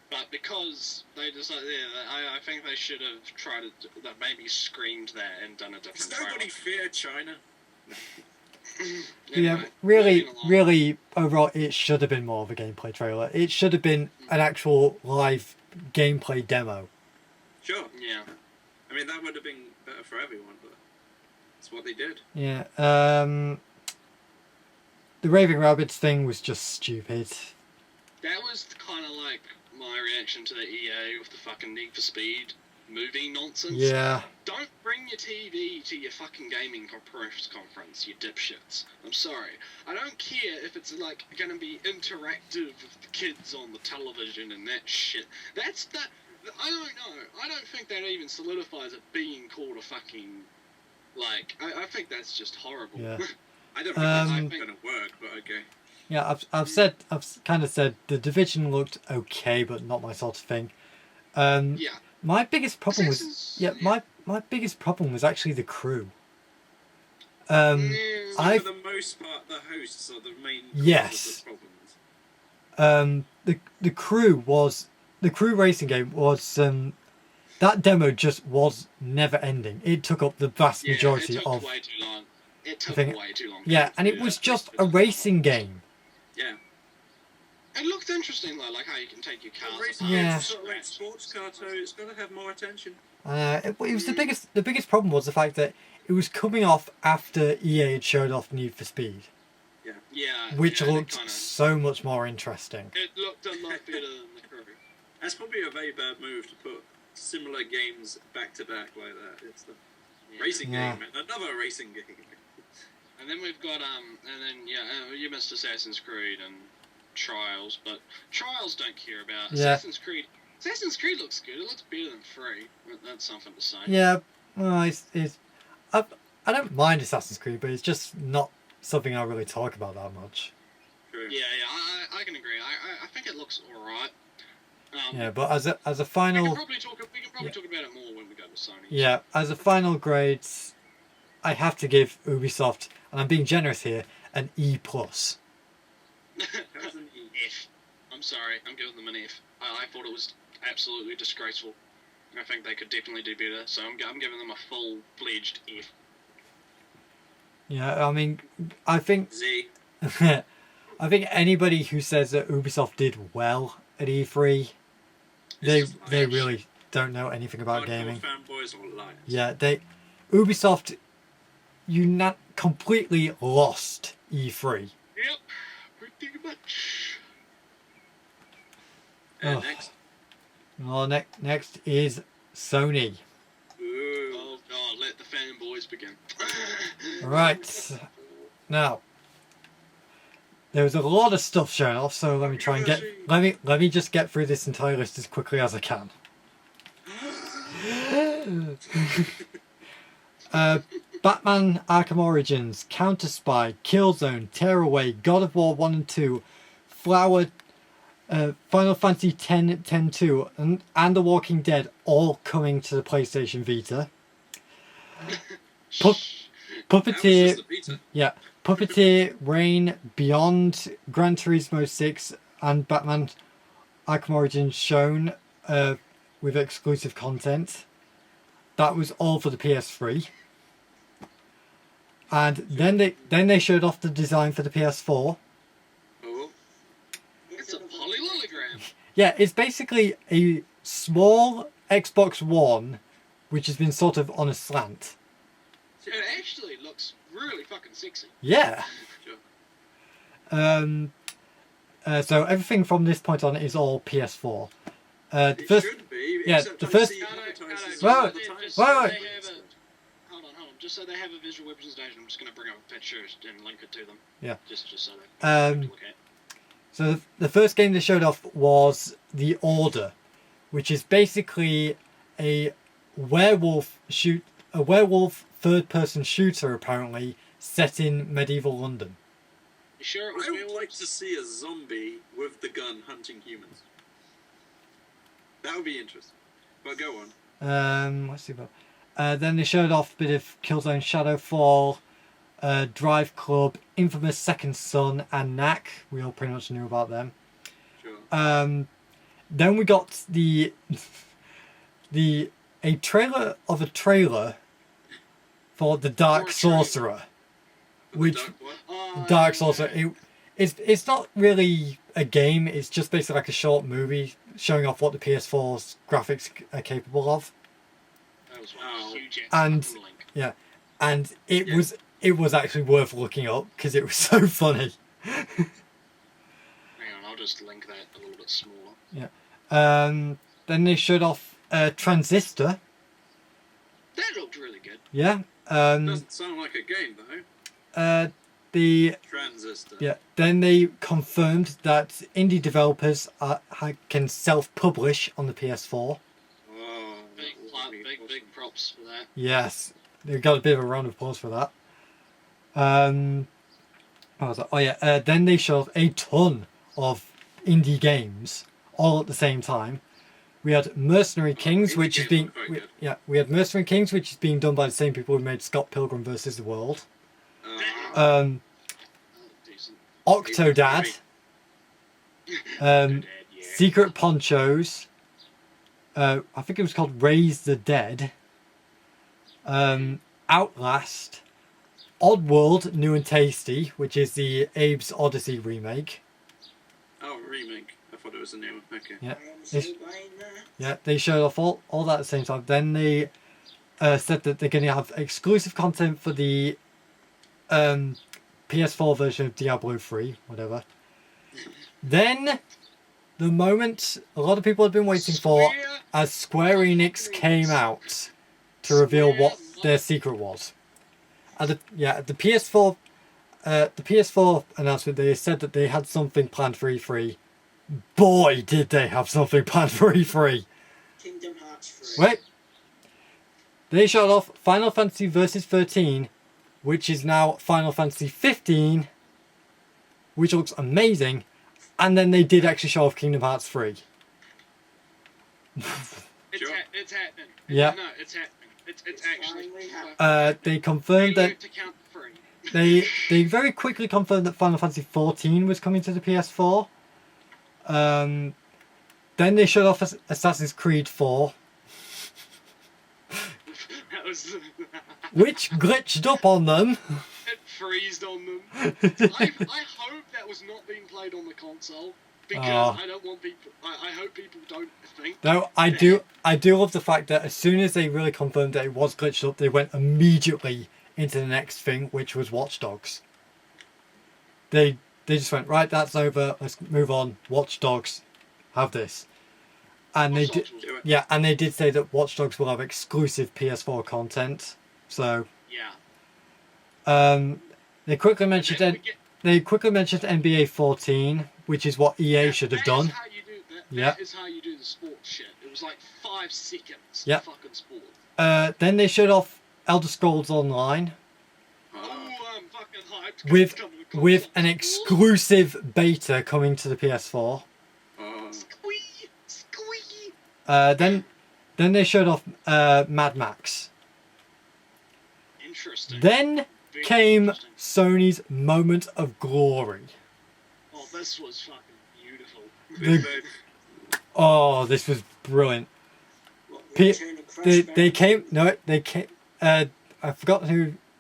But because they decided, I think they should have tried to, that maybe screened that and done a Does different nobody fear China? Yeah, Anyway, really, moving along. really, overall, it should have been more of a gameplay trailer. It should have been an actual live gameplay demo. Sure. Yeah. I mean, that would have been better for everyone, but that's what they did. Yeah. The Raving Rabbids thing was just stupid. That was kind of like my reaction to the EA with the fucking Need for Speed movie nonsense. Yeah. Don't bring your TV to your fucking gaming press conference, you dipshits. I'm sorry. I don't care if it's like gonna be interactive with the kids on the television and that shit. That's that. I don't know. I don't think that even solidifies it being called a fucking. Like, I think that's just horrible. Yeah. I don't think Um, that's going to work, but okay. Yeah, I've kind of said the Division looked okay, but not my sort of thing. Yeah. My biggest problem was Assassin's- my biggest problem was actually the crew. So I for the most part, the hosts are the main Yes. cause of the problems. The crew racing game was that demo just was never ending. It took up the vast majority it took of way too long. It took think- way too long. yeah, to and do it was that. just a racing game. Yeah. It looked interesting though, like how you can take your cars. Racing apart. Yeah. games are sort of like sports car, so it's got to have more attention. It was the biggest problem was the fact that it was coming off after EA had showed off Need for Speed, Yeah. which yeah, looked so much more interesting. It looked a lot better than the crew. That's probably a very bad move to put similar games back to back like that. It's the Yeah. racing Yeah. game and another racing game. And then we've got you missed Assassin's Creed and Trials, but Trials don't care about Yeah. Assassin's Creed. Assassin's Creed looks good. It looks better than 3. That's something to say. Yeah, well, I don't mind Assassin's Creed, but it's just not something I really talk about that much. True. Yeah, I can agree. I think it looks alright. Yeah, but as a we can final probably talk about it more when we go to Sony. yeah, as a final grades, I have to give Ubisoft, and I'm being generous here, an E+. How's an E? F. I'm sorry, I'm giving them an F. I thought it was absolutely disgraceful. I think they could definitely do better, so I'm giving them a full-fledged F. Yeah, I mean, I think Z. I think anybody who says that Ubisoft did well at E3, they just they trash. really don't know anything about Hardcore gaming. fanboys or liars. Yeah, Ubisoft, completely lost E3. Yep, pretty much. Oh. Next. Well, next is Sony. Ooh. Oh god, let the fanboys begin. Right. Now, there was a lot of stuff shown off, so let me try and let me just get through this entire list as quickly as I can. Batman Arkham Origins, Counter Spy, Killzone, Tearaway, God of War 1 and 2, Flower, Final Fantasy X 10-2, and The Walking Dead all coming to the PlayStation Vita. Puppeteer, Puppeteer, Rain, Beyond, Gran Turismo 6, and Batman Arkham Origins shown with exclusive content. That was all for the PS3. And then they showed off the design for the PS4. Oh. It's a polylillogram. Yeah, it's basically a small Xbox One, which has been sort of on a slant. It actually looks really fucking sexy. Yeah. Sure. So everything from this point on is all PS4. The It first, should be. yeah, except the I first- see advertisements Wait, all wait, the time. Just wait, so wait. they have hold on. Just so they have a visual representation, I'm just going to bring up a picture and link it to them. Yeah. Just so they can look at. So the first game they showed off was The Order, which is basically a werewolf third-person shooter, apparently set in medieval London. You sure it was I would werewolves? like to see a zombie with the gun hunting humans. That would be interesting. But go on. Let's see about. Then they showed off a bit of Killzone Shadowfall, Drive Club, Infamous Second Son, and Knack. We all pretty much knew about them. Sure. Then we got a trailer of a trailer for The Dark Sorcerer, which Dark Sorcerer. It's not really a game. It's just basically like a short movie showing off what the PS4's graphics are capable of. That was one huge And link. yeah, and it was actually worth looking up because it was so funny. Hang on, I'll just link that a little bit smaller. Yeah. Then they showed off Transistor. That looked really good. Yeah. Doesn't sound like a game though. The Transistor. Yeah. Then they confirmed that indie developers can self-publish on the PS4. Oh, Big props for that. Yes, they got a bit of a round of applause for that. What was that? Oh yeah. Then they showed a ton of indie games all at the same time. We had Mercenary Kings, indie which is games being look very good. we had Mercenary Kings, which is being done by the same people who made Scott Pilgrim vs. the World. Uh, Decent. Octodad, Good ad, yeah. Secret Ponchos. I think it was called Raise the Dead. Outlast, Oddworld New and Tasty, which is the Abe's Odyssey remake. oh, remake. I thought it was a new one. Okay. Yeah. I am still buying that. Yeah, they showed off all that at the same time. Then they said that they're going to have exclusive content for the PS4 version of Diablo 3, whatever. Then, the moment a lot of people had been waiting for, as Square Enix came out to reveal what their secret was. At the PS4, the PS4 announcement, they said that they had something planned for E3. Boy, did they have something planned for E3! Kingdom Hearts 3. Wait. They showed off Final Fantasy Versus 13, which is now Final Fantasy 15, which looks amazing, and then they did actually show off Kingdom Hearts 3. It's happening. Yeah. No, it's happening. It's actually finally happening. They confirmed you that have to count free. they very quickly confirmed that Final Fantasy 14 was coming to the PS4. Then they showed off Assassin's Creed 4, That was which glitched up on them. it freezed on them. I hope that was not being played on the console because I don't want people. I hope people don't think. Though I do love the fact that as soon as they really confirmed that it was glitched up, they went immediately into the next thing, which was Watch Dogs. They they just went, right, that's over. Let's move on. Watch Dogs, have this. And they did, yeah, and they did say that Watch Dogs will have exclusive PS4 content. So, Yeah. they quickly mentioned NBA 14, which is what EA should have done. That is how you do the sports shit. It was like 5 seconds. Yeah. Fucking sport. Then they showed off Elder Scrolls Online Oh, I'm fucking hyped. 'cause it's coming to with console. an exclusive beta coming to the PS4. Squee. Then they showed off Mad Max. Interesting. Then Very came interesting. Sony's moment of glory. Oh, this was fucking beautiful. Oh, this was brilliant. What, the P- return of Crash They came. No, they came. I forgot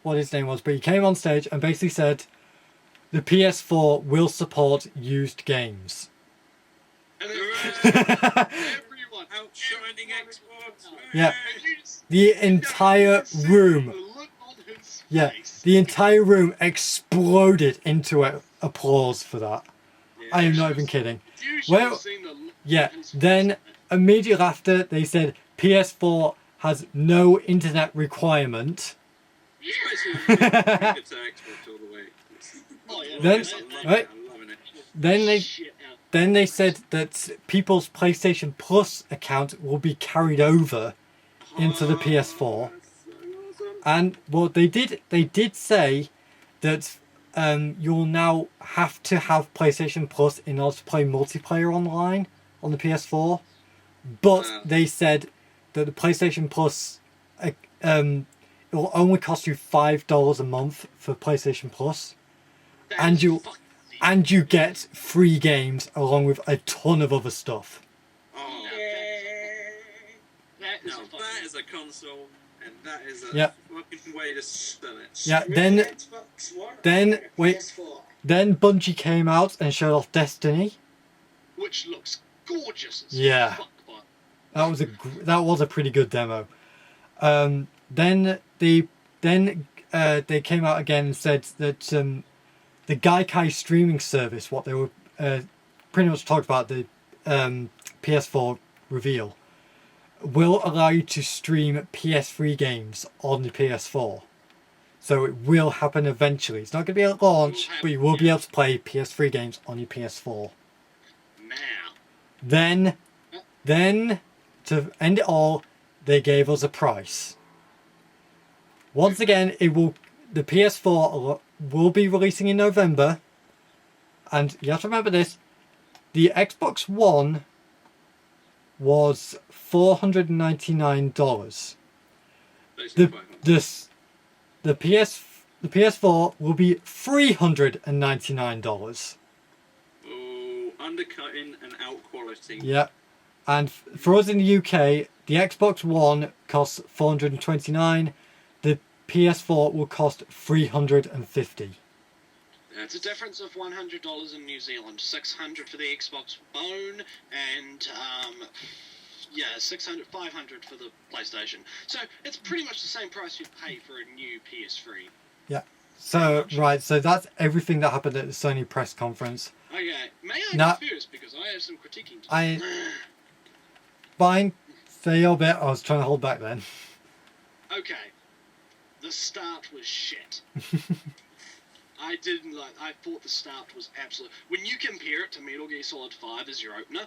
what his name was, but he came on stage and basically said, "The PS4 will support used games." And everyone Outshining Xbox. Yeah. And you just- The entire you see room. the look on his Yeah, face. the entire room exploded into applause for that. I am not even kidding. You should Well, have seen the look yeah, on his then face. immediately after they said PS4 has no internet requirement. Especially to Xbox all the way. Oh, yeah, Then- I'm right. loving it. Then Shit out. they said that people's PlayStation Plus account will be carried over into the PS4. That's so awesome. And well, they did say that you'll now have to have PlayStation Plus in order to play multiplayer online on the PS4. But Wow. they said that the PlayStation Plus, it will only cost you $5 a month for PlayStation Plus, That and is you- fucking deep. and you get free games along with a ton of other stuff. Oh, That is now a fucking- that is a console, and that is a Yeah. fucking way to sell it. Yeah, Screw then- Xbox One then- or wait. PS4. Then Bungie came out and showed off Destiny. which looks gorgeous as Yeah. fuck, but That was a pretty good demo. Then they came out again and said that the Gaikai streaming service, what they were pretty much talked about the PS4 reveal, will allow you to stream PS3 games on the PS4. So it will happen eventually. It's not going to be at launch, but you will be able to play PS3 games on your PS4. now. Then, to end it all, they gave us a price. Once again, the PS4 will be releasing in November, and you have to remember this: the Xbox One was $499. Basically, The PS4 will be $399. Oh, undercutting and out quality. Yeah. And for us in the UK, the Xbox One costs $429. The PS4 will cost $350. It's a difference of $100 in New Zealand, $600 for the Xbox One, and 500 for the PlayStation. So it's pretty much the same price you'd pay for a new PS3. So so that's everything that happened at the Sony press conference. Okay, may I Nah. go first because I have some critiquing to do. Fine, say your bit. I was trying to hold back then. Okay, the start was shit. I thought the start was absolute. When you compare it to Metal Gear Solid 5 as your opener,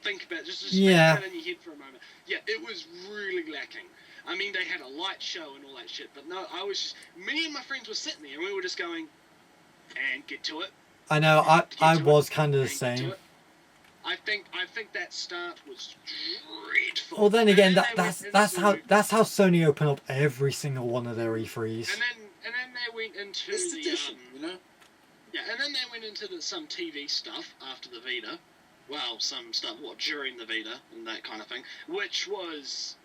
think about just Yeah. think about it in your head for a moment. Yeah, it was really lacking. I mean, they had a light show and all that shit, but no, me and my friends were sitting there and we were just going, and get to it. I know. I was kind of the and get to same. it. I think that start was dreadful. Well, then again, And that's they that's went how Sony open up every single one of their E3s. And then they went into It's the tradition, you know. yeah, and then they went into some TV stuff after the Vita. Well, some stuff during the Vita and that kind of thing, which was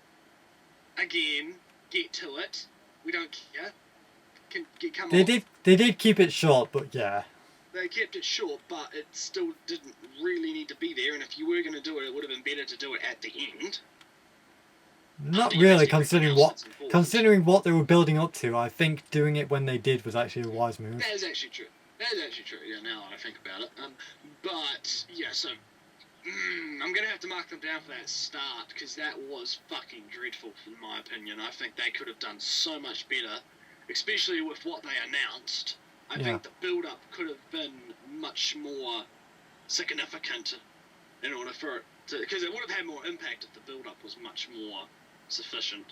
again get to it. We don't care. Come They on. did keep it short, but yeah. They kept it short, but it still didn't really need to be there. And if you were going to do it, it would have been better to do it at the end. Not After you really, missed everything else that's important. considering what they were building up to. I think doing it when they did was actually a wise move. That is actually true. That is actually true. Yeah, now that I think about it. But yeah, so I'm gonna have to mark them down for that start because that was fucking dreadful, in my opinion. I think they could have done so much better, especially with what they announced. I think the build-up could have been much more significant in order for it to, because it would have had more impact if the build-up was much more sufficient.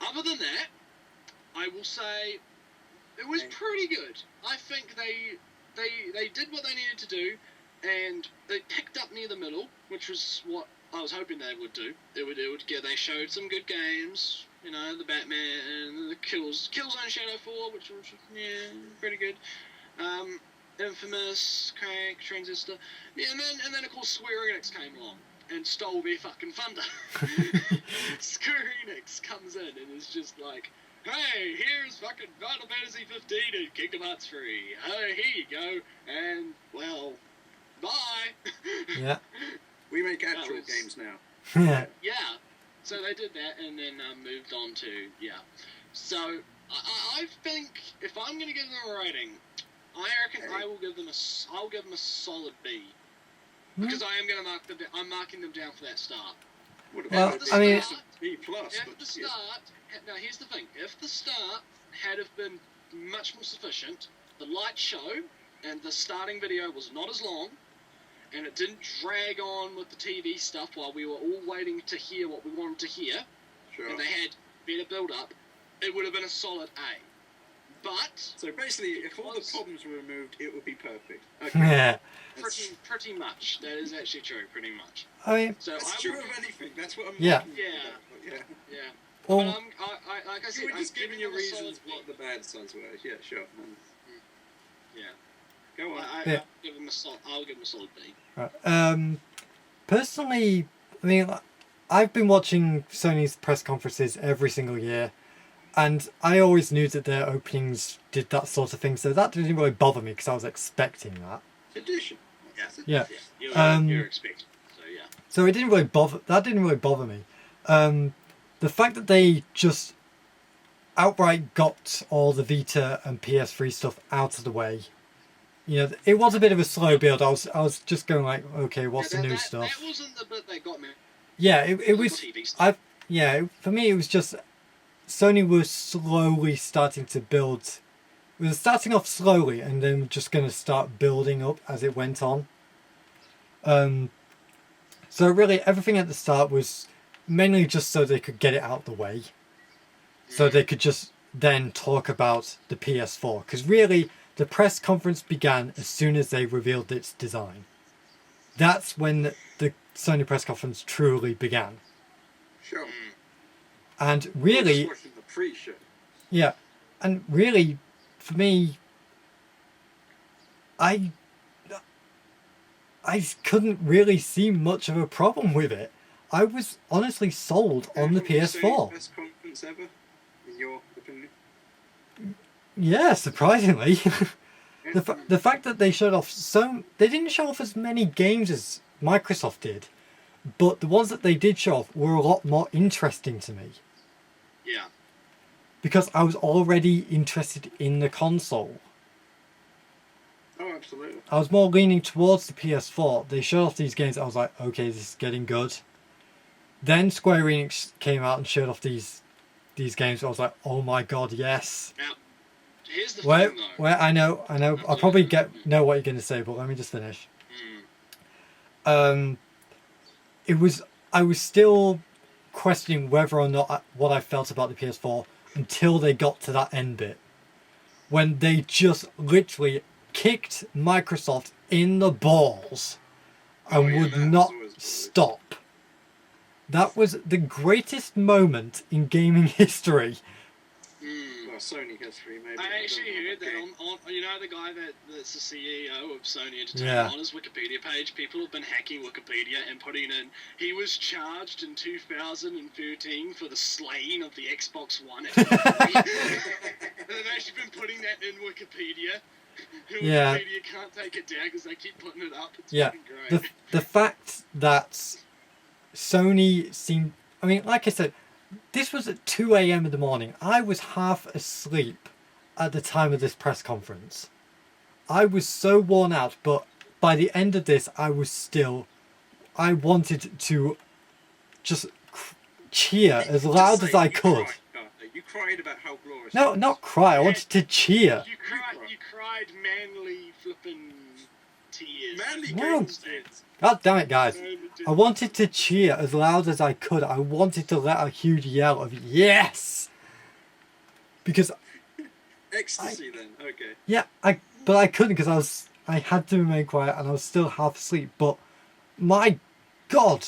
Other than that, I will say it was pretty good. I think they did what they needed to do, and they picked up near the middle, which was what I was hoping they would do. They showed some good games, you know, the Batman and the Killzone Shadow 4, which was pretty good. Infamous, Crank, Transistor, and then of course Square Enix came along and stole their fucking thunder. Square Enix comes in and is just like, hey, here's fucking Final Fantasy 15 and Kingdom Hearts 3. Hey, here you go. And, well, bye. Yeah. We make actual games now. Yeah. So they did that and then moved on to, So, I think if I'm going to give them a rating, I reckon I'll give them a solid B. Because I am going to mark them down. I'm marking them down for that start. Well, I mean... B plus. If the start... Now, here's the thing. If the start had have been much more sufficient, the light show and the starting video was not as long, and it didn't drag on with the TV stuff while we were all waiting to hear what we wanted to hear, and they had better build-up, it would have been a solid A. But... So basically, if all the problems were removed, it would be perfect. Okay. Yeah. Pretty much. That is actually true, pretty much. I mean... So that's true of anything. That's what I'm Yeah. Yeah. Well, But like I said, You were just I'm giving your them a solid reasons B. what the bad sides were. Yeah, sure. Yeah. Go on. I'll give them a solid B. right. Personally, I mean, I've been watching Sony's press conferences every single year, and I always knew that their openings did that sort of thing, so that didn't really bother me because I was expecting that. Tradition. Yeah. You're expecting. So yeah. So it didn't really bother. That didn't really bother me. The fact that they just outright got all the Vita and PS3 stuff out of the way, you know, it was a bit of a slow build. I was just going like, okay, what's the new stuff? That wasn't the bit that got me. Yeah, it was. TV stuff. For me, it was just Sony was slowly starting to build. It was starting off slowly, and then just going to start building up as it went on. So really, everything at the start was mainly just so they could get it out the way, so they could just then talk about the PS4. Because really, the press conference began as soon as they revealed its design. That's when the Sony press conference truly began. Sure. And really, Just watching the pre-show. yeah, and really, for me, I couldn't really see much of a problem with it. I was honestly sold on the PS4. Best conference ever, in your opinion? Yeah, surprisingly. The fact that they showed off they didn't show off as many games as Microsoft did, but the ones that they did show off were a lot more interesting to me. Yeah. Because I was already interested in the console. Oh, absolutely. I was more leaning towards the PS4. They showed off these games. I was like, okay, this is getting good. Then Square Enix came out and showed off these games. I was like, oh my god, yes. Now, here's the Where thing, though. I know. I'll probably know what you're going to say, but let me just finish. I was still questioning whether or not what I felt about the PS4 until they got to that end bit, when they just literally kicked Microsoft in the balls and would not stop. That was the greatest moment in gaming history. Well, Sony history, maybe. I actually heard that on you know the guy that's the CEO of Sony Entertainment, on his Wikipedia page, people have been hacking Wikipedia and putting in, he was charged in 2013 for the slaying of the Xbox One. And they've actually been putting that in Wikipedia. Wikipedia can't take it down because they keep putting it up. It's fucking great. The fact that Sony seemed... I mean, like I said, this was at 2 a.m. in the morning. I was half asleep at the time of this press conference. I was so worn out, but by the end of this, I wanted to just cheer as loud as I could. You cried about how glorious. No, not cry. I wanted to cheer. You cried manly flipping tears. Manly No. games did. God damn it, guys. I wanted to cheer as loud as I could. I wanted to let a huge yell of yes! Because Ecstasy then, okay. yeah, but I couldn't because I had to remain quiet and I was still half asleep. But my God,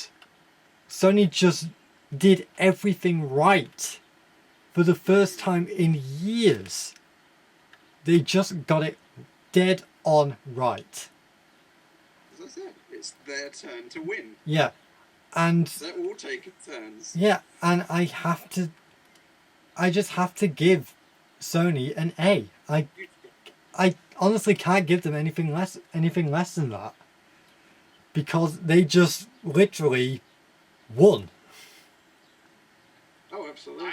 Sony just did everything right for the first time in years. They just got it dead on right. As I said, it's their turn to win. Yeah, and They're all taking turns. yeah, and I just have to give Sony an A. I honestly can't give them anything less than that, because they just literally won. Oh, absolutely.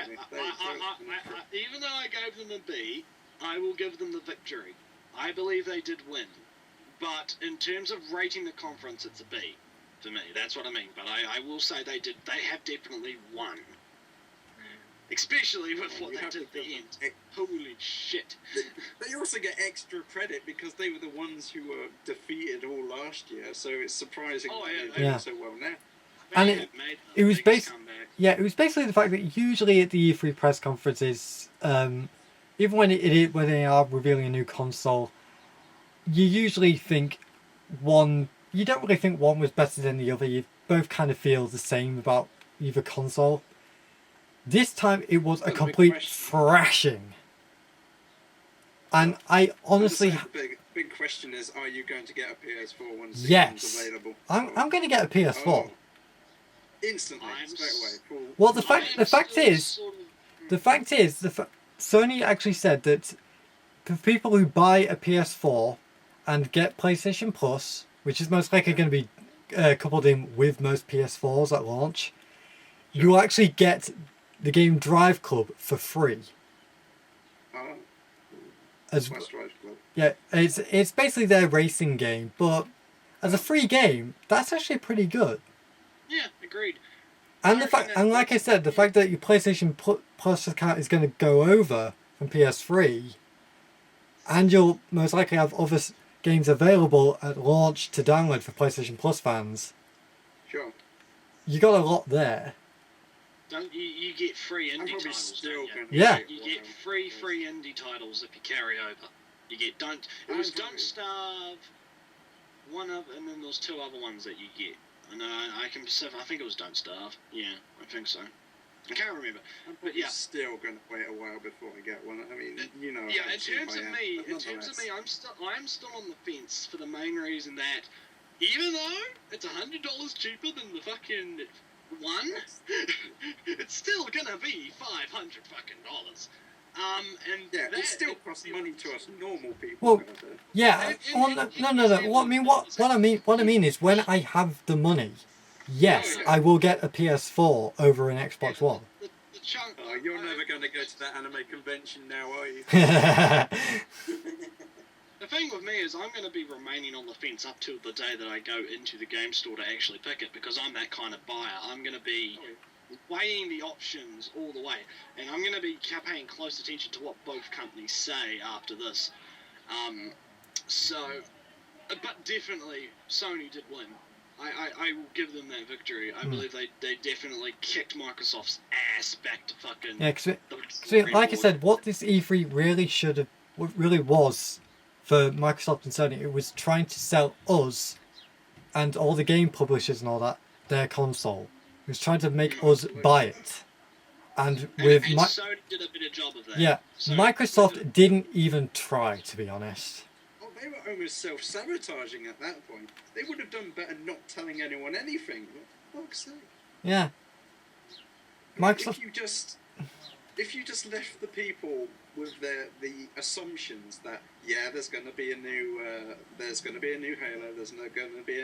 Even though I gave them a B, I will give them the victory. I believe they did win. But in terms of rating the conference, it's a B for me. That's what I mean. But I will say they have definitely won. Especially with what they did at the end. Holy shit. They also get extra credit because they were the ones who were defeated all last year, so it's surprising that they're doing so well now. And it was basically the fact that usually at the E3 press conferences, even when when they are revealing a new console, you usually think you don't really think one was better than the other. You both kind of feel the same about either console. This time it was a complete thrashing. And I honestly... The big question is, are you going to get a PS4 once it becomes available? I'm going to get a PS4. Oh, instantly, straight away. Well, the fact is, Sony actually said that for people who buy a PS4 and get PlayStation Plus, which is most likely going to be coupled in with most PS4s at launch, you'll actually get the game Drive Club for free. Drive Club. Yeah, it's basically their racing game, but as a free game, that's actually pretty good. Yeah, agreed. And like I said, the fact that your PlayStation Plus account is going to go over from PS3, and you'll most likely have other games available at launch to download for PlayStation Plus fans. Sure. You got a lot there. Don't you get free indie titles? Still yeah. You get free indie titles if you carry over. You get Don't Starve, one of, and then there's two other ones that you get. And I think it was Don't Starve. Yeah, I think so. I can't remember. But yeah, still going to wait a while before I get one. I mean, you know. Yeah, in terms of me, I'm still on the fence for the main reason that even though it's $100 cheaper than the fucking one, it's still gonna be $500 fucking dollars. And yeah, it still costs money to us normal people. Well, yeah. No. What I mean is, when I have the money, yes, I will get a PS4 over an Xbox One. You're never going to go to that anime convention now, are you? The thing with me is I'm going to be remaining on the fence up till the day that I go into the game store to actually pick it, because I'm that kind of buyer. I'm going to be weighing the options all the way, and I'm going to be paying close attention to what both companies say after this. But definitely Sony did win. I will give them that victory. I believe they definitely kicked Microsoft's ass back to fucking... Yeah, because like I said, what this E3 really was for Microsoft and Sony, it was trying to sell us and all the game publishers and all that their console. It was trying to make us buy it. And Sony did a better job of that. Yeah, Microsoft didn't even try, to be honest. Oh, they were almost self-sabotaging at that point. They would have done better not telling anyone anything. For fuck's sake. Yeah. Microsoft... If you just left the people with the assumptions that there's going to be a new Halo, there's going to be a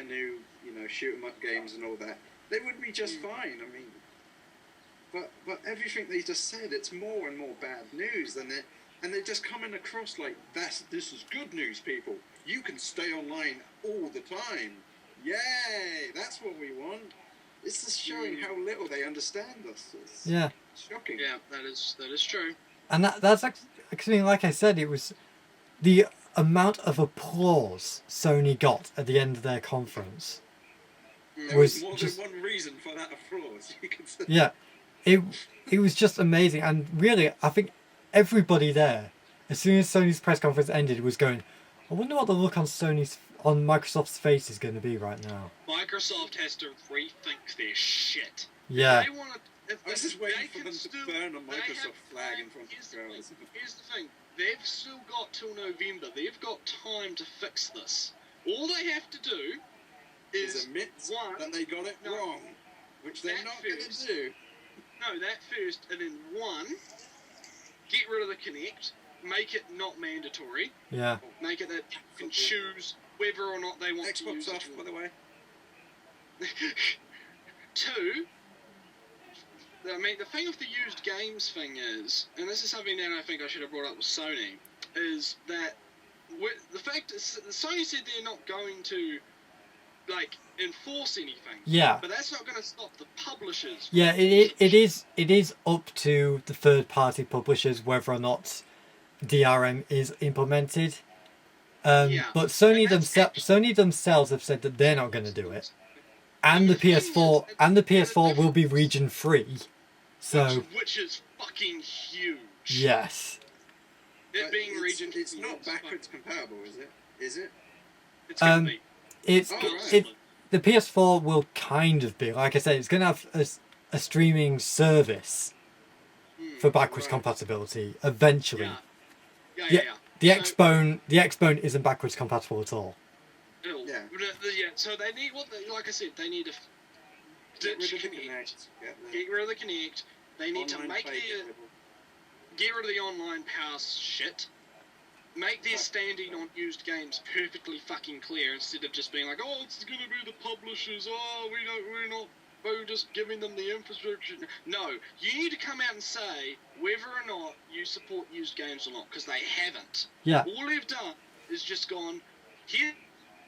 new shoot 'em up games and all that, they would be just fine. I mean, but everything they just said, it's more and more bad news than it, and they're just coming across like this is good news, people. you can stay online all the time. Yay! That's what we want. It's just showing how little they understand us. It's shocking. Yeah, that is true. And that's actually, like I said, it was the amount of applause Sony got at the end of their conference. There was more than one reason for that applause. You could say. Yeah, it was just amazing, and really, I think everybody there, as soon as Sony's press conference ended, was going, I wonder what the look on Microsoft's face is going to be right now. Microsoft has to rethink their shit. Yeah. They want to. I was just waiting for them to burn a Microsoft flag in front of the crowd. Here's the thing. They've still got till November. They've got time to fix this. All they have to do is admit that they got it wrong, which they're not going to do. No, that first, and then get rid of the Kinect, make it not mandatory. Yeah. Make it that you can choose whether or not they want to use Xbox it. off, by the way. 2, I mean, the thing with the used games thing is, and this is something that I think I should have brought up with Sony, is that the fact is, Sony said they're not going to, enforce anything. Yeah. But that's not going to stop the publishers. Yeah, it is up to the third-party publishers whether or not DRM is implemented. But Sony themselves have said that they're not going to do it. And the PS4 will be region free. So which is fucking huge. Yes. It being region it's not backwards compatible, is it? Is it? It's going to be. The PS4 will kind of be, like I said, it's going to have a streaming service for backwards compatibility eventually. Yeah. The Xbone isn't backwards compatible at all. Yeah. So they need like I said, they need to ditch Kinect. Get rid of the Kinect. They need to make get rid of the online pass shit. Make their standing on used games perfectly fucking clear instead of just being like, oh, it's going to be the publishers. Oh, we're just giving them the infrastructure. No, you need to come out and say whether or not you support used games or not, because they haven't. Yeah. All they've done is just gone, here's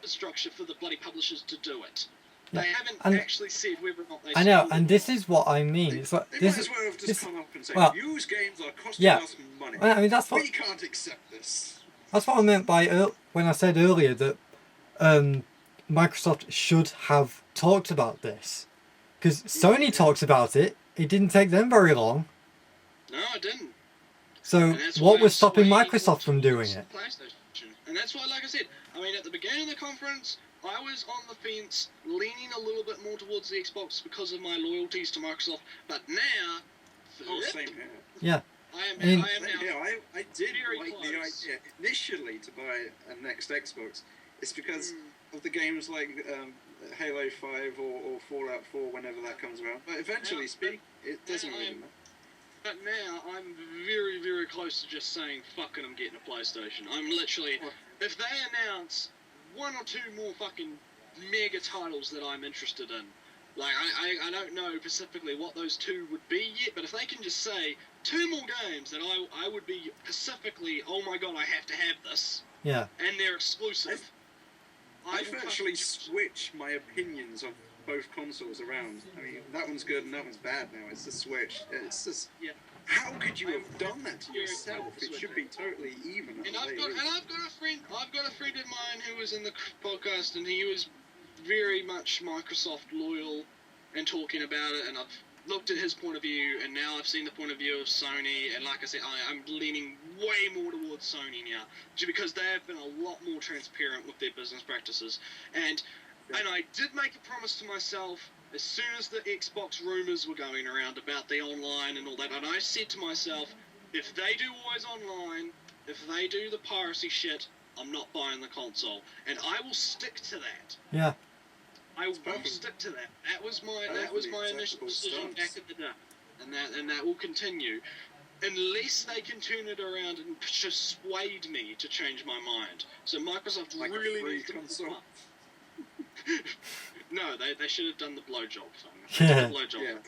the structure for the bloody publishers to do it. Yeah. They haven't actually said whether or not they I know, and this is what I mean. It's like they might as well have just come up and said, used games are costing us money. I mean, we can't accept this. That's what I meant by when I said earlier that Microsoft should have talked about this. Because Sony talks about it. It didn't take them very long. No, it didn't. So what was stopping Microsoft from doing it? And that's why, like I said, I mean, at the beginning of the conference, I was on the fence, leaning a little bit more towards the Xbox because of my loyalties to Microsoft. But now, same here. Yeah. I did like the idea initially to buy a next Xbox. It's because of the games like Halo 5 or Fallout 4 whenever that comes around. But eventually, it doesn't really matter. But now I'm very, very close to just saying, fuck it, I'm getting a PlayStation. I'm literally, if they announce 1 or 2 more fucking mega titles that I'm interested in, like, I don't know specifically what those 2 would be yet, but if they can just say 2 more games that I would be specifically, oh my god, I have to have this. Yeah. And they're exclusive. I've actually switched my opinions of both consoles around. I mean, that one's good and that one's bad now. It's the Switch. It's just, how could you have done that to yourself? It should be totally even. And I've got a friend of mine who was in the podcast, and he was very much Microsoft loyal and talking about it, and I've looked at his point of view, and now I've seen the point of view of Sony, and like I said, I'm leaning way more towards Sony now, because they have been a lot more transparent with their business practices, and I did make a promise to myself as soon as the Xbox rumours were going around about the online and all that, and I said to myself, if they do always online, if they do the piracy shit, I'm not buying the console, and I will stick to that. Yeah. I will stick to that. That was my initial decision back in the day, and that will continue, unless they can turn it around and persuade me to change my mind. So Microsoft really needs to console. No, they should have done the blowjob thing. Yeah. Blowjob.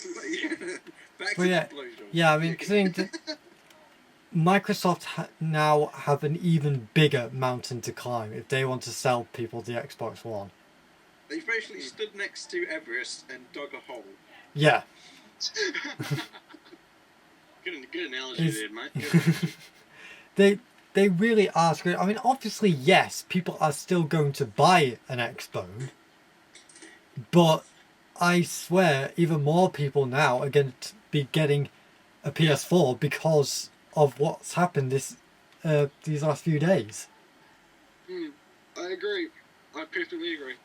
Back to the blowjob. Yeah, I mean, Microsoft now have an even bigger mountain to climb if they want to sell people the Xbox One. They've basically stood next to Everest and dug a hole. Yeah. Good analogy there, mate. Good analogy. They really are screwed. I mean, obviously, yes, people are still going to buy an Xbone, but I swear, even more people now are going to be getting a PS4 because of what's happened these last few days. I agree. I perfectly agree.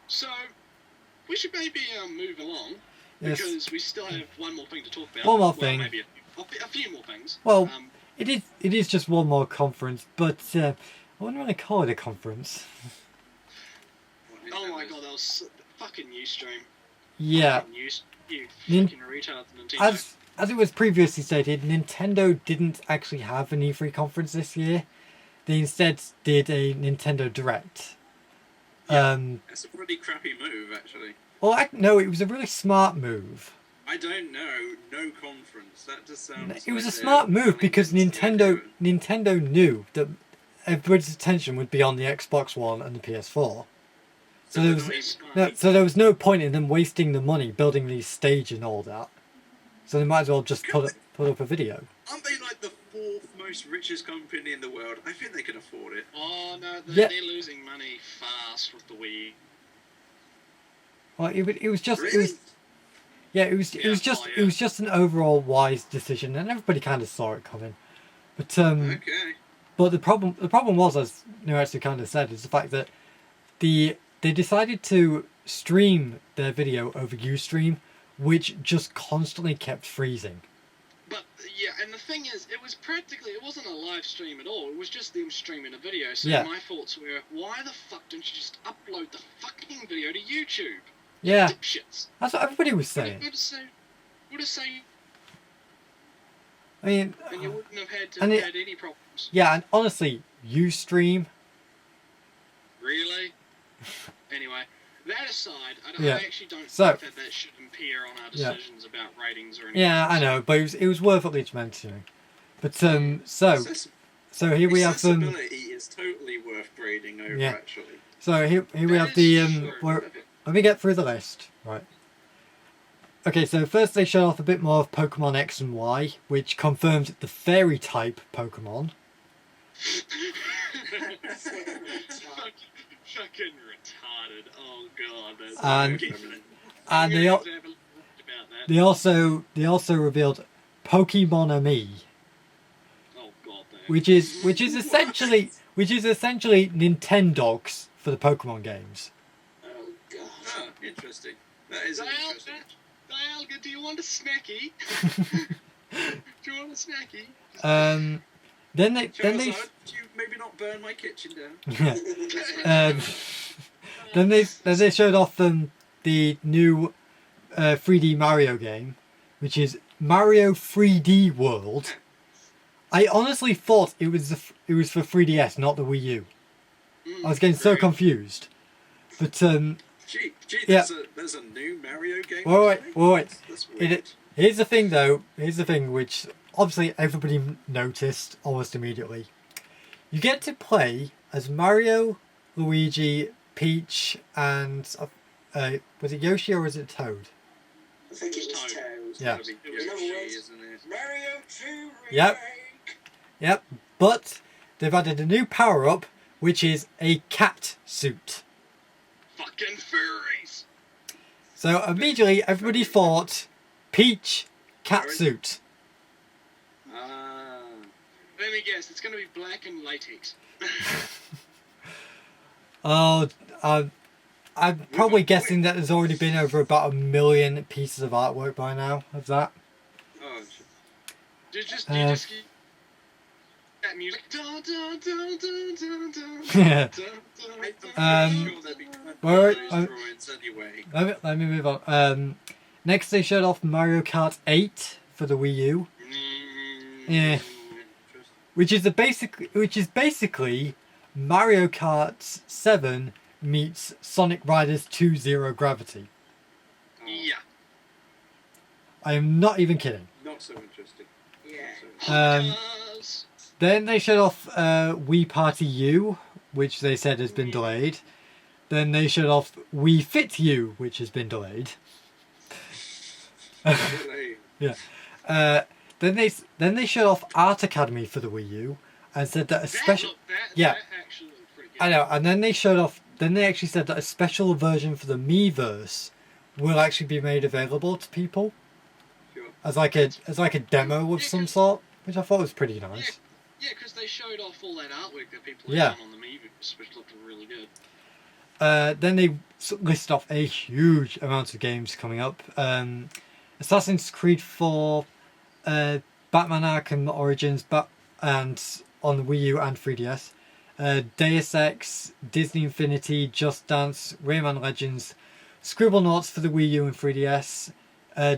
So, we should maybe move along, Yes. because we still have one more thing to talk about. One more thing. Maybe a few more things. Well, it is just one more conference, but I wouldn't really call it a conference. Oh my god, that was fucking Ustream. Yeah. Fucking you Nin- fucking retard, Nintendo. As it was previously stated, Nintendo didn't actually have an E3 conference this year. They instead did a Nintendo Direct. That's a pretty crappy move, actually. Well, no, it was a really smart move. I don't know. No conference. That just sounds. It was like a smart they're move because planning to do Nintendo knew that everybody's attention would be on the Xbox One and the PS4. So there was no point in them wasting the money building these stage and all that. So they might as well just put up a video. Aren't they like the fourth most richest company in the world? I think they can afford it. Oh no, Yeah. they're losing money fast with the Wii. Well, it was just Really? it was just an overall wise decision, and everybody kind of saw it coming. But Okay. But the problem was, as Nretsew kind of said, is the fact that they decided to stream their video over Ustream, which just constantly kept freezing. But yeah, and the thing is, it wasn't a live stream at all. It was just them streaming a video. So Yeah. my thoughts were, why the fuck don't you just upload the fucking video to YouTube? Yeah, Dipshits. that's what everybody was saying. Would have say, I mean, and you wouldn't have had And had any problems. yeah, and honestly, Ustream. Really? Anyway, that aside, Yeah. I actually don't So- think that should impair on our Yeah. decisions about ratings or anything. Yeah, I know, but it was worth at least mentioning. But so here we have Accessibility is totally worth grading over, Yeah. actually. So here we have the let me get through the list. Right. Okay, so first they showed off a bit more of Pokemon X and Y, which confirmed the fairy type Pokemon. Fucking retarded. Oh god, that's And- okay. and I'm they gonna al- have to have a look about that. they also revealed Pokemon Ami, Oh god, no. which is essentially Nintendogs for the Pokemon games. Oh god. Ah, interesting. That is interesting. Dialga, do you want a snacky? Do you want a snacky? Then they Charizard, do you maybe not burn my kitchen down? then they showed off the new 3D Mario game, which is Mario 3D World. I honestly thought it was for 3DS, not the Wii U. I was getting so Great. confused. But Gee, Yeah. there's a new Mario game. wait. That's weird. Here's the thing, though. Here's the thing, which obviously everybody noticed almost immediately. You get to play as Mario, Luigi, Peach, and was it Yoshi or was it Toad? I think it was Toad. Toad. Yeah. It was In other Yoshi, words, isn't it? Mario 2 remake. Yep. Yep. But they've added a new power-up, which is a cat suit. Fucking furries! So immediately everybody thought Peach cat suit. Ah. Let me guess, it's gonna be black and latex. Oh, I'm probably guessing that there's already been over about 1 million pieces of artwork by now of that. Oh, You just keep that music. Dun, dun, dun, dun, dun, dun, Yeah. dun, dun, dun. Um, sure there'd be plenty of well, those drawings anyway. Let me move on. Next they showed off Mario Kart 8 for the Wii U, Yeah. which is basically Mario Kart 7 meets Sonic Riders 2 Zero Gravity. Yeah. I am not even kidding. Not so interesting. Yeah. Um, Cars. Then they showed off Wii Party U, which they said has been delayed. Then they showed off Wii Fit U, which has been delayed. Yeah. Then they showed off Art Academy for the Wii U and said that a special That actually looked pretty good. I know, and then they showed off. Then they actually said that a special version for the Miiverse will actually be made available to people Sure. as like a demo of some sort, which I thought was pretty nice. Yeah, because they showed off all that artwork that people Yeah. had done on the Miiverse, which looked really good. Then they list off a huge amount of games coming up. Assassin's Creed 4, Batman Arkham Origins, and on the Wii U and 3DS. Deus Ex, Disney Infinity, Just Dance, Rayman Legends, Scribblenauts for the Wii U and 3DS,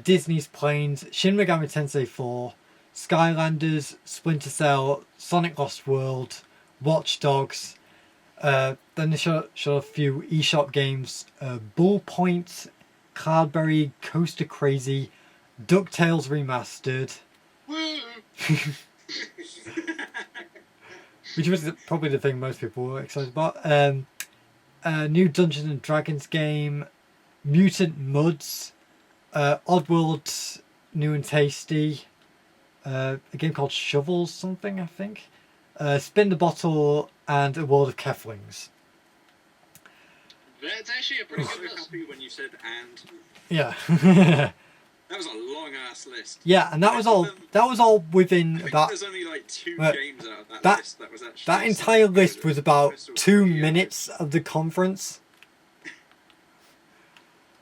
Disney's Planes, Shin Megami Tensei 4, Skylanders, Splinter Cell, Sonic Lost World, Watch Dogs. Then they showed a few eShop games: Bull Point, Cloudberry, Coaster Crazy, DuckTales Remastered, Woo! which was probably the thing most people were excited about. New Dungeons and Dragons game, Mutant Muds, Oddworld New and Tasty, a game called Shovels something, I think, Spin the Bottle, and A World of Keflings. That's actually a I pretty was good so list. happy when you said and. Yeah. That was a long ass list. Yeah, and that was all within I think about there's only like 2 Right. games out of that, That- list that was actually. that entire list was about 2 minutes of the conference.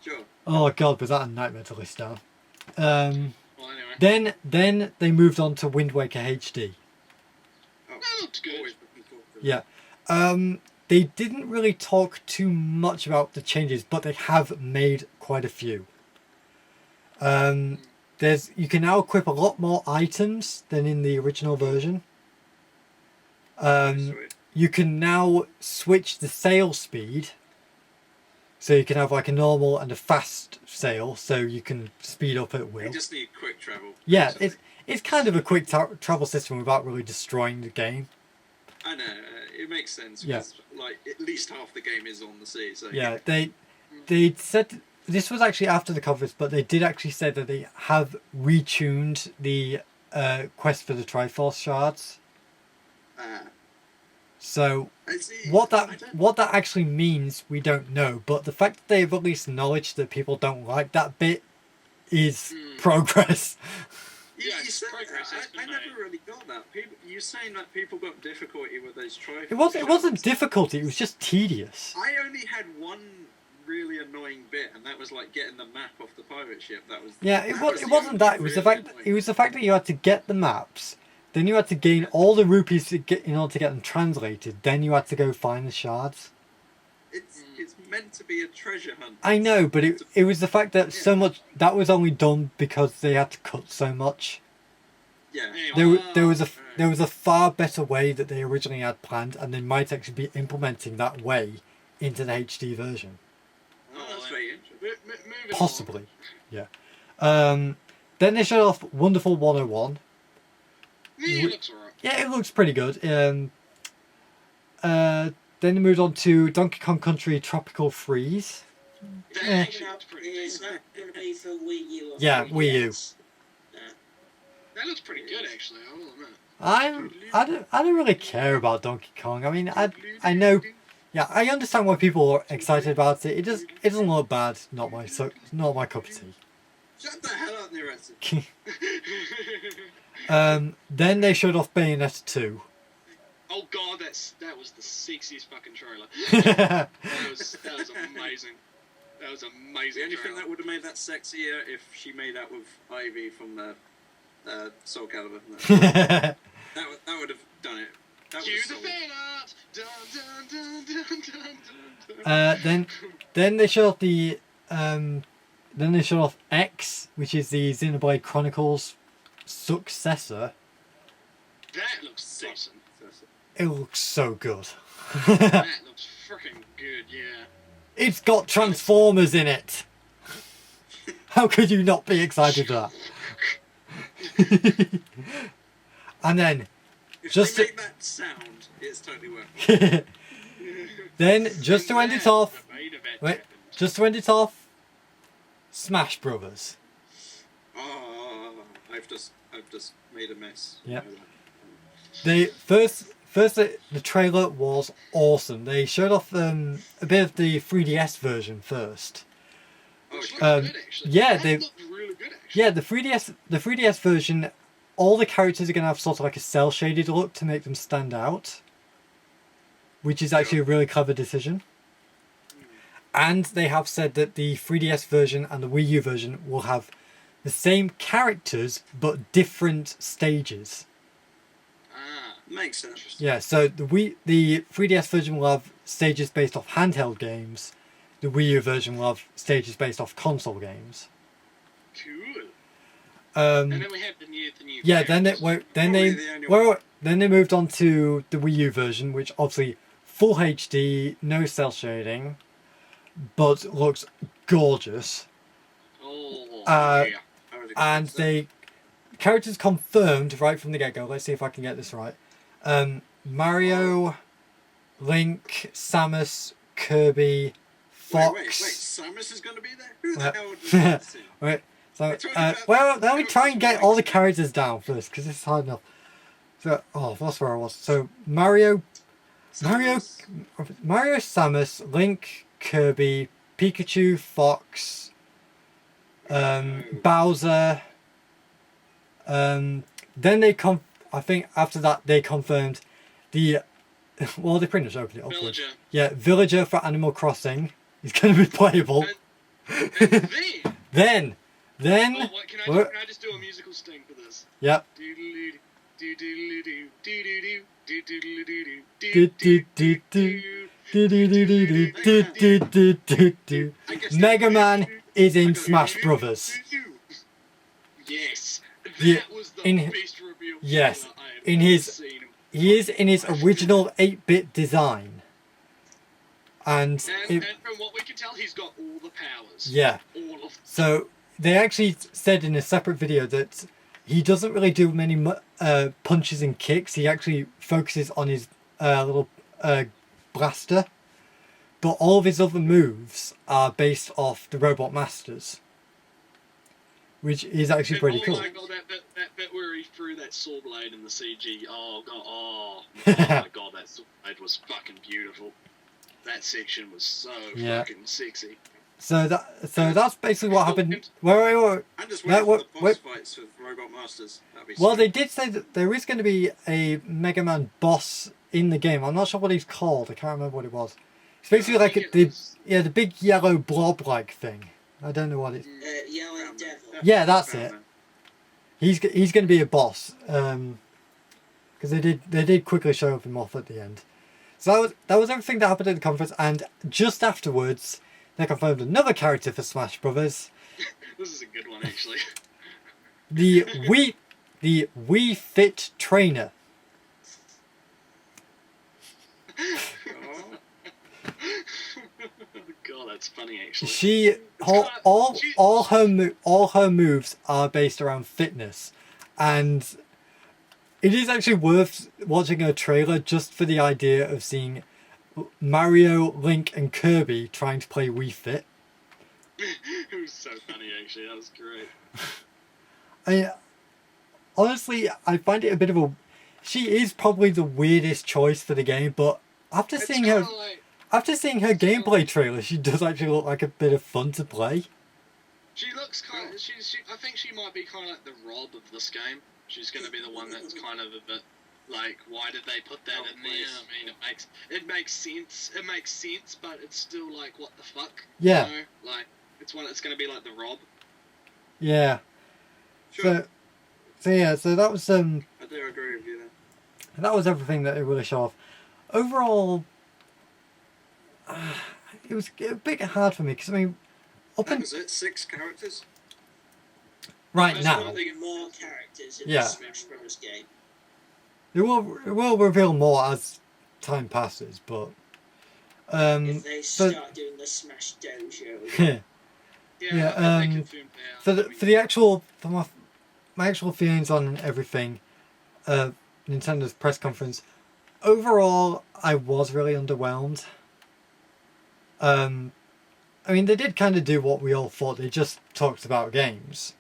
Sure. Oh god, was that a nightmare to list down. Well, anyway. Then they moved on to Wind Waker HD. Oh, That looked good. always looking forward to that. Yeah. They didn't really talk too much about the changes, but they have made quite a few. You can now equip a lot more items than in the original version. Sweet. You can now switch the sail speed. So you can have like a normal and a fast sail, so you can speed up at will. You just need quick travel. Yeah, Something. it's kind of a quick travel system without really destroying the game. I know, it makes sense Yeah. because like at least half the game is on the sea. So Yeah, they said this was actually after the conference, but they did actually say that they have retuned the quest for the Triforce shards. So I see. what I that don't- actually means, we don't know. But the fact that they've at least acknowledged that people don't like that bit is progress. You, Yeah, you said, progress has been I never made. really got that. You're saying that people got difficulty with those trophies. It wasn't difficulty. It was just tedious. I only had one really annoying bit, and that was like getting the map off the pirate ship. That was Yeah, that it was the wasn't only that. It was the really fact. annoying- It was the fact that you had to get the maps, then you had to gain all the rupees in order to get them translated. Then you had to go find the shards. It's meant to be a treasure hunt. I know, but it was the fact that so much that was only done because they had to cut so much. Yeah. Anyway. There was a far better way that they originally had planned, and they might actually be implementing that way into the HD version. Oh, that's very interesting. Moving Possibly, yeah. Then they showed off Wonderful 101. On. Yeah, it looks alright. Yeah, it looks pretty good. Then they moved on to Donkey Kong Country Tropical Freeze. That Yeah. actually looks pretty Is good. that going to be for Wii U? Or Yeah, 3DS? Wii U. That looks pretty good, actually. I will admit. I don't really care about Donkey Kong. I mean, I know. Yeah, I understand why people are excited about it. It doesn't look bad. Not my cup of tea. Shut the hell up, Nretsew. Then they showed off Bayonetta 2. Oh god, that was the sexiest fucking trailer. Yeah, That was amazing. That was amazing. The only thing trailer. that would have made that sexier if she made out with Ivy from the Soul Calibur. That would have done it. That Cue was the solid. fan art. Dun, dun, dun, dun, dun, dun. then they showed off the then they showed off X, which is the Xenoblade Chronicles successor. That looks awesome. It looks so good. That looks freaking good. Yeah. It's got Transformers in it. How could you not be excited for that? And then If Just they to- make that sound, it's totally worth it. Then, just to end it off, The main event wait, happened. just to end it off, Smash Brothers. Oh, I've just made a mess. Yeah. You know They first the trailer was awesome. They showed off a bit of the 3DS version first. that? Which Oh, looked shit. good, actually. yeah, That they- looked really good, actually. Yeah, the 3DS version, all the characters are gonna have sort of like a cell shaded look to make them stand out, which is actually a really clever decision. And they have said that the 3DS version and the Wii U version will have the same characters but different stages. Ah, Makes sense. Yeah, so the 3DS version will have stages based off handheld games. The Wii U version will have stages based off console games. cool. And Um, then we have the new yeah, then characters. Probably the only one. then they moved on to the Wii U version, which obviously full HD, no cell shading, but looks gorgeous. Oh, And yeah. I would expect so. they characters confirmed right from the get go. Let's see if I can get this right. Mario, Link, Samus, Kirby, Fox. Wait, Samus is going to be there? Who the Yeah. hell would that see? Wait, so We're talking about well, let me try and get all the characters. characters down first because it's hard enough. So that's where I was. So Mario, Samus. Samus, Link, Kirby, Pikachu, Fox, Bowser. Then they I think after that they confirmed the well, they pretty much opened it up. with- Villager. Yeah, Villager for Animal Crossing is going to be playable. And then, Then, oh, what, can what? I just do a musical sting for this? Yep. Doodle-doo, doodle-doo, doodle-doo, doodle-doo, Do, do, do, do. Do, do, do, do, do, do, do, do, do. I guess Mega Man is in Smash Brothers. Yes, that Yeah, was the in- best reveal yes, trailer I have in ever his- seen. He is in his original 8-bit design. And, And from what we can tell, he's got all the powers. yeah. All of them. So they actually said in a separate video that he doesn't really do many punches and kicks. He actually focuses on his little blaster. But all of his other moves are based off the Robot Masters. Which is actually And pretty cool. Oh my god, that bit where he threw that saw blade in the CG. Oh god, oh my god, that saw blade was fucking beautiful. That section was so Yeah. fucking sexy. So that's basically what happened. Wait. I'm just That- waiting for the wait. boss fights with Robot Masters. That'd be Well, sick. they did say that there is going to be a Mega Man boss in the game. I'm not sure what he's called. I can't remember what it was. It's basically like the big yellow blob-like thing. I don't know what it's. Yellow Devil. Yeah, that's Found it. man. He's going to be a boss. Because they did quickly show him off at the end. So that was everything that happened at the conference, and just afterwards they confirmed another character for Smash Brothers. This is a good one actually. The Wii Fit Trainer. Oh, God, that's funny actually. She all her moves are based around fitness, and it is actually worth watching a trailer just for the idea of seeing Mario, Link, and Kirby trying to play Wii Fit. It was so funny actually. That was great. Honestly, I find it a bit of a. She is probably the weirdest choice for the game, but after It's seeing her kinda like, gameplay trailer, she does actually look like a bit of fun to play. she looks kind of. I think she might be kind of like the Rob of this game. She's going to be the one that's kind of a bit like, why did they put that in there? I mean, it makes sense. It makes sense, but it's still like, what the fuck? Yeah. You know? Like, it's going to be like the Rob. Yeah. sure. So that was I do agree with you there. that was everything that it really showed off. Overall, it was a bit hard for me because I mean, That was it. 6 characters. right There's now one thing- More characters in Yeah. the Smash Bros. Game. it will reveal more as time passes, but If they so- start doing the Smash Dojo. Yeah, Yeah, I think they confirmed that. for the actual for my actual feelings on everything, Nintendo's press conference, overall, I was really underwhelmed. I mean, they did kind of do what we all thought. They just talked about games.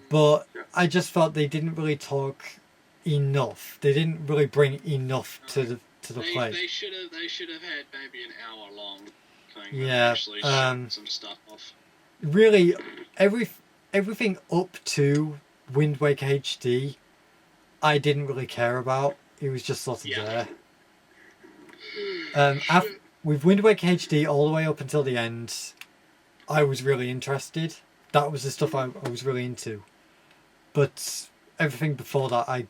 But I just felt they didn't really talk enough. They didn't really bring enough to the play. They should have had maybe an hour long thing. Yeah, Actually showing some stuff off. Really, everything up to Wind Waker HD, I didn't really care about. It was just sort of there. With Wind Waker HD all the way up until the end, I was really interested. That was the stuff I was really into. But everything before that, I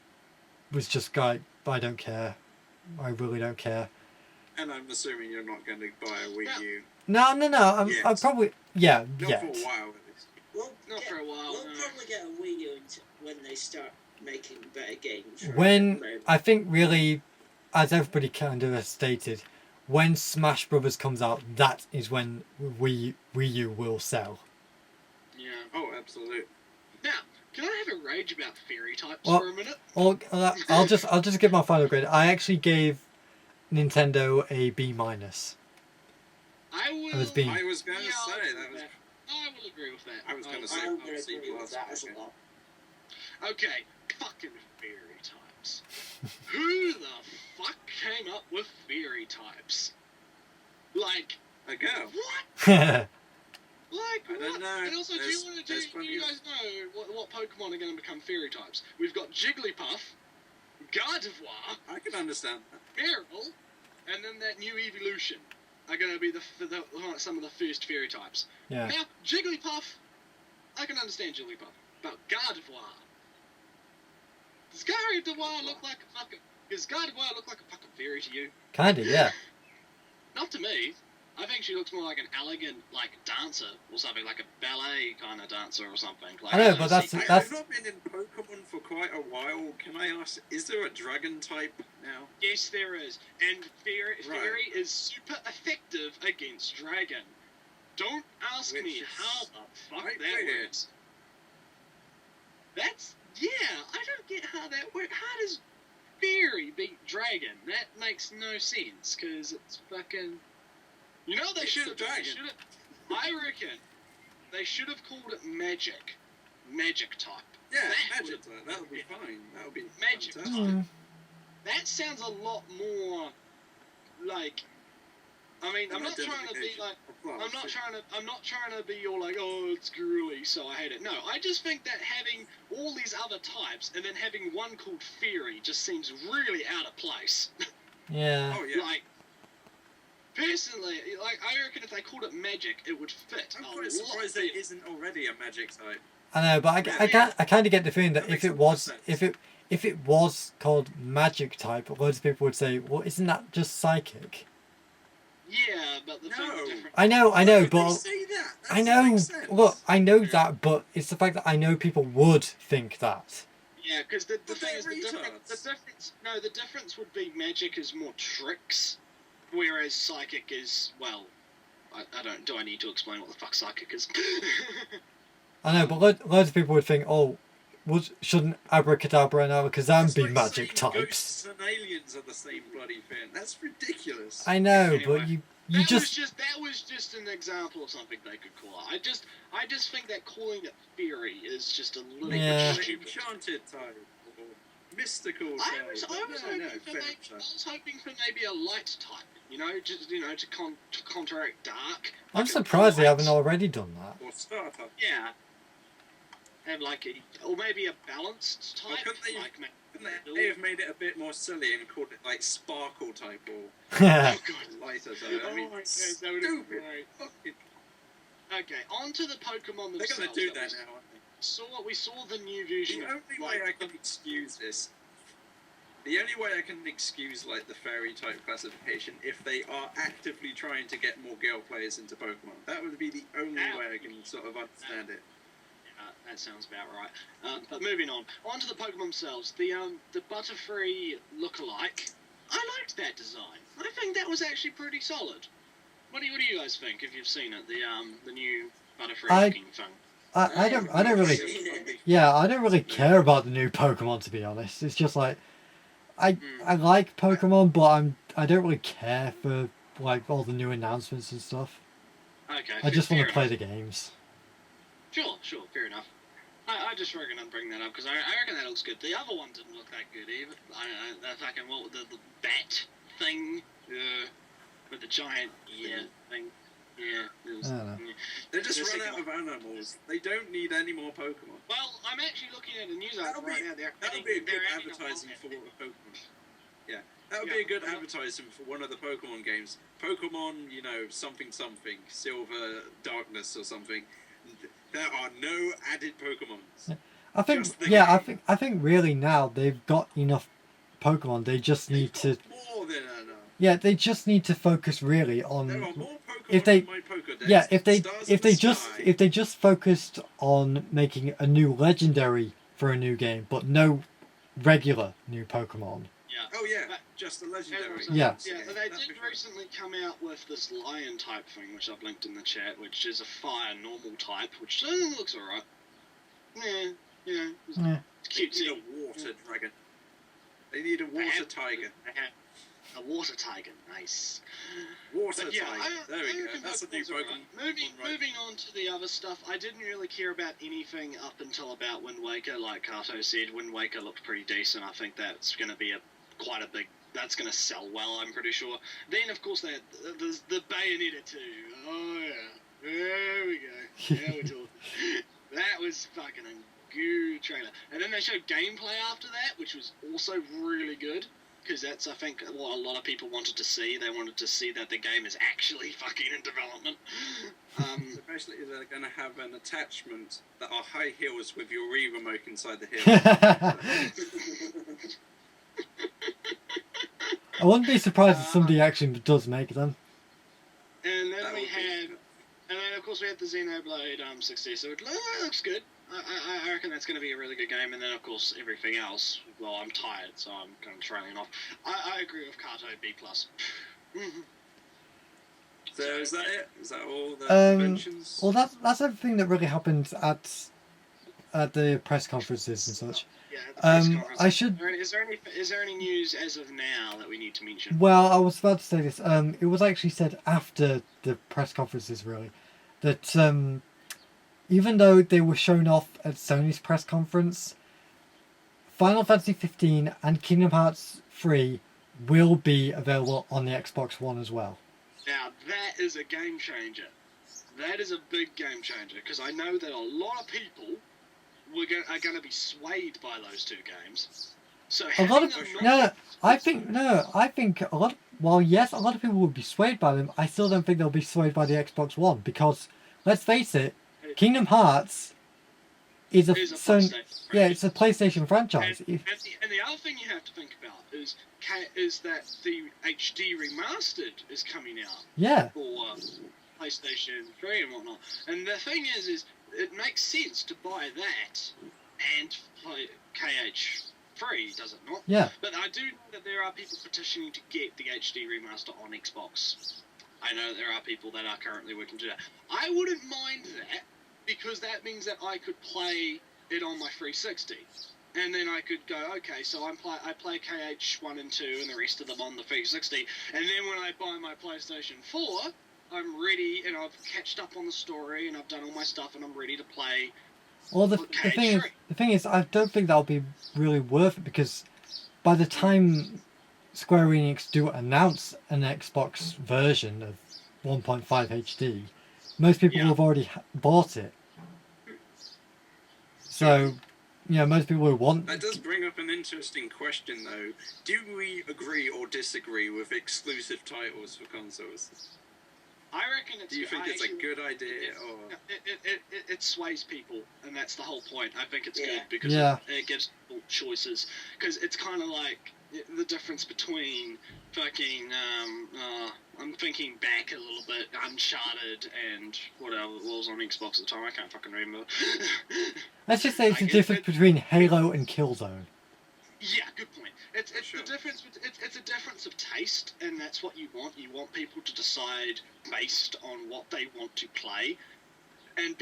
was just I don't care. I really don't care. And I'm assuming you're not going to buy a Wii U. No. I'll probably Not for a while, at least. Not for a while. We'll probably get a Wii U when they start making better games. When I think really, as everybody kind of has stated, when Smash Brothers comes out, that is when Wii U will sell. Yeah. Oh, absolutely. Now, can I have a rage about fairy types Well, for a minute? I'll just give my final grade. I actually gave Nintendo a B-. I will. It was B. I was going to say that was. I will agree with that. I was going to say I'm going to C++. agree with that as well. Okay, fucking fairy types. Who the fuck came up with fairy types? Like, A girl. what? Like, I don't know. And also, do you guys know what Pokemon are going to become fairy types? We've got Jigglypuff, Gardevoir, I can understand that. Meryl, and then that new evolution are going to be some of the first fairy types. Yeah. Now, Jigglypuff, I can understand Jigglypuff, but Gardevoir. Does Gardevoir look like a fucking fairy to you? Kinda, yeah. Not to me. I think she looks more like an elegant, like, dancer or something, like a ballet kind of dancer or something. Like, I know, but that's- I've not been in Pokemon for quite a while. Can I ask, is there a dragon type now? Yes, there is. And Fairy is super effective against Dragon. Don't ask Which me is how the fuck quite that weird. works. I don't get how that works. How does Fairy beat Dragon? That makes no sense, because it's fucking... You know, they should have... I reckon they should have called it Magic. Magic type. Yeah, That magic would- type. That would be fine. That would be Magic fantastic. type. That sounds a lot more like. I mean, I'm not trying to be like. I'm not trying to be all like, oh, it's girly, so I hate it. No, I just think that having all these other types and then having one called Fairy just seems really out of place. Yeah. Oh, yeah. Like, personally, like, I reckon if they called it Magic, it would fit. I'm a quite lot surprised better. there isn't already a magic type. I know, but I kind of get the feeling that That if makes it a lot was of sense. if it was called Magic type, loads of people would say, well, isn't that just psychic? Yeah, but the thing's No. different. I know, Why would but they say that? That I doesn't know. make sense. Look, I know that, but it's the fact that I know people would think that. Yeah, because the But thing they're is, the difference would be Magic is more tricks, whereas Psychic is, well, I don't, do I need to explain what the fuck Psychic is? I know, but loads of people would think, oh, shouldn't Abracadabra and Alakazam It's be like magic saying types? Ghosts and aliens are the same bloody thing. That's ridiculous. I know, Anyway, but you that just was just an example of something they could call it. I just think that calling it Fairy is just a little Yeah. bit stupid. Enchanted type or mystical type. I was hoping fair for maybe a light type, to counteract dark. I'm Like a surprised they light. haven't already done that. or startup. Yeah. Have or maybe a balanced Or type. couldn't they- Like, They have made it a bit more silly and called it like sparkle type or oh god. lighter type. I mean, Oh my God, that would be stupid. great. Fucking- Okay, on to the Pokemon They're themselves. gonna do that now, aren't they? We saw the new version. The only way I can excuse this, the only way I can excuse like the fairy type classification, if they are actively trying to get more girl players into Pokemon, that would be the only way I can sort of understand it. That sounds about right. But moving on to the Pokemon themselves. The Butterfree lookalike. I liked that design. I think that was actually pretty solid. What do you guys think if you've seen it? The new Butterfree looking thing. I don't really. Yeah, I don't really care about the new Pokemon, to be honest. It's just like, I like Pokemon, but I don't really care for like all the new announcements and stuff. Okay. I just want to play enough. the games. Sure, fair enough. I just reckon I'd bring that up because I reckon that looks good. The other one didn't look that good either. That fucking the bat thing, with the giant thing. Yeah, it was, I don't know. They just run out of animals. They don't need any more Pokemon. Well, I'm actually looking at a news article right now. That would be a good advertising for Pokemon. Yeah, that would be a good advertising for one of the Pokemon games. Pokemon, something, Silver Darkness or something. There are no added Pokemons. I think really now they've got enough Pokemon. They just need to. More than enough. Yeah, they just need to focus really on. There are more Pokemon in my Pokedex. Yeah, if they just focused on making a new legendary for a new game, but no regular new Pokemon. Yeah. Oh yeah, just a legendary. Yeah. Yeah, they did recently come out with this lion type thing, which I've linked in the chat, which is a fire normal type, which looks alright. Yeah. It's cute. They need a water dragon. They need a water tiger. A water tiger, nice. Water tiger. There we go. That's a new Pokemon. Moving on to the other stuff, I didn't really care about anything up until about Wind Waker. Like Karto said, Wind Waker looked pretty decent. I think that's going to be quite a big. That's going to sell well, I'm pretty sure. Then, of course, there's the Bayonetta 2. Oh yeah, there we go. Now we're talking. That was fucking a good trailer. And then they showed gameplay after that, which was also really good. Because that's, I think, what a lot of people wanted to see. They wanted to see that the game is actually fucking in development. So basically, they're going to have an attachment that are high heels with your Wii remote inside the heel. I wouldn't be surprised if somebody actually does make them. And then of course we had the Xenoblade successor. It looks good. I reckon that's going to be a really good game. And then of course everything else. Well, I'm tired, so I'm kind of trailing off. I agree with Karto B+. So is that it? Is that all the conventions? Well, that's everything that really happened at the press conferences and such. Yeah, the press conferences. I should. Is there any news as of now that we need to mention? Well, I was about to say this. It was actually said after the press conferences, really, that even though they were shown off at Sony's press conference, Final Fantasy 15 and Kingdom Hearts 3 will be available on the Xbox One as well. Now, that is a game changer. That is a big game changer, because I know that a lot of people are going to be swayed by those two games. So I think a lot. Well, yes, a lot of people will be swayed by them. I still don't think they'll be swayed by the Xbox One because, let's face it, Kingdom Hearts is it's a PlayStation franchise. And the other thing you have to think about is that the HD remastered is coming out. Yeah. For PlayStation 3 and whatnot. And the thing is it makes sense to buy that and play KH3, does it not? Yeah. But I do know that there are people petitioning to get the HD remaster on Xbox. I know there are people that are currently working to do that. I wouldn't mind that, because that means that I could play it on my 360. And then I could go, okay, so I play KH1 and 2 and the rest of them on the 360. And then when I buy my PlayStation 4, I'm ready and I've catched up on the story and I've done all my stuff and I'm ready to play. Well, the thing is, I don't think that'll be really worth it, because by the time Square Enix do announce an Xbox version of 1.5 HD, most people will have already bought it. So, most people will want... That does bring up an interesting question, though. Do we agree or disagree with exclusive titles for consoles? I reckon it's... Do you think it's a good idea, or...? It sways people, and that's the whole point. I think it's good, because it gives people choices. Because it's kind of like the difference between fucking... I'm thinking back a little bit, Uncharted and whatever was on Xbox at the time. I can't fucking remember. Let's just say it's the difference between Halo and Killzone. Yeah, good point. It's the difference. It's a difference of taste, and that's what you want. You want people to decide based on what they want to play, and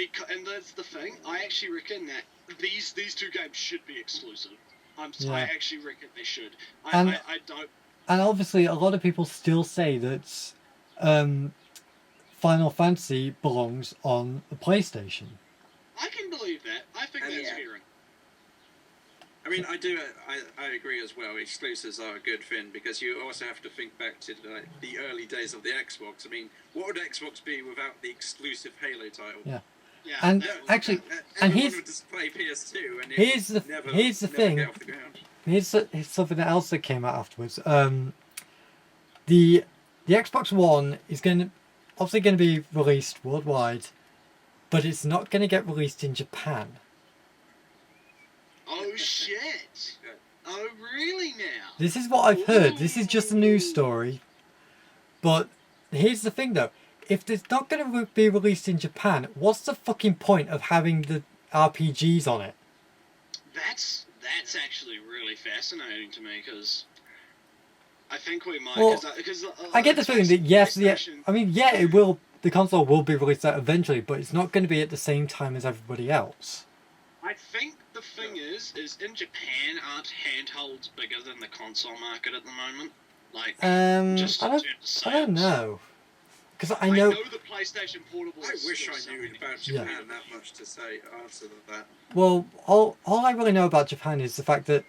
that's the thing. I actually reckon that these two games should be exclusive. I Yeah. actually reckon they should. And- I don't. And obviously, a lot of people still say that Final Fantasy belongs on the PlayStation. I can believe that. I think that's Yeah. fair. I mean, I agree as well. Exclusives are a good thing because you also have to think back to the early days of the Xbox. I mean, what would Xbox be without the exclusive Halo title? Yeah. Yeah. And that was- actually, Everyone here's- would just play PS2, and it here's the never, here's the never thing. get off the ground. Here's something else that came out afterwards. The Xbox One is obviously going to be released worldwide, but it's not going to get released in Japan. Oh shit! Oh really now? This is what I've heard. This is just a news story. But here's the thing though. If it's not going to be released in Japan, what's the fucking point of having the RPGs on it? That's actually really fascinating to me because I think we might. Well, Because I get the feeling that yes, it will. The console will be released out eventually, but it's not going to be at the same time as everybody else. I think the thing is in Japan, aren't handhelds bigger than the console market at the moment? Like, just in I terms of don't sales. know, because I I know. know the PlayStation Portable. I is wish still I knew selling about Yeah. Japan that much to say answer to that. Well, all I really know about Japan is the fact that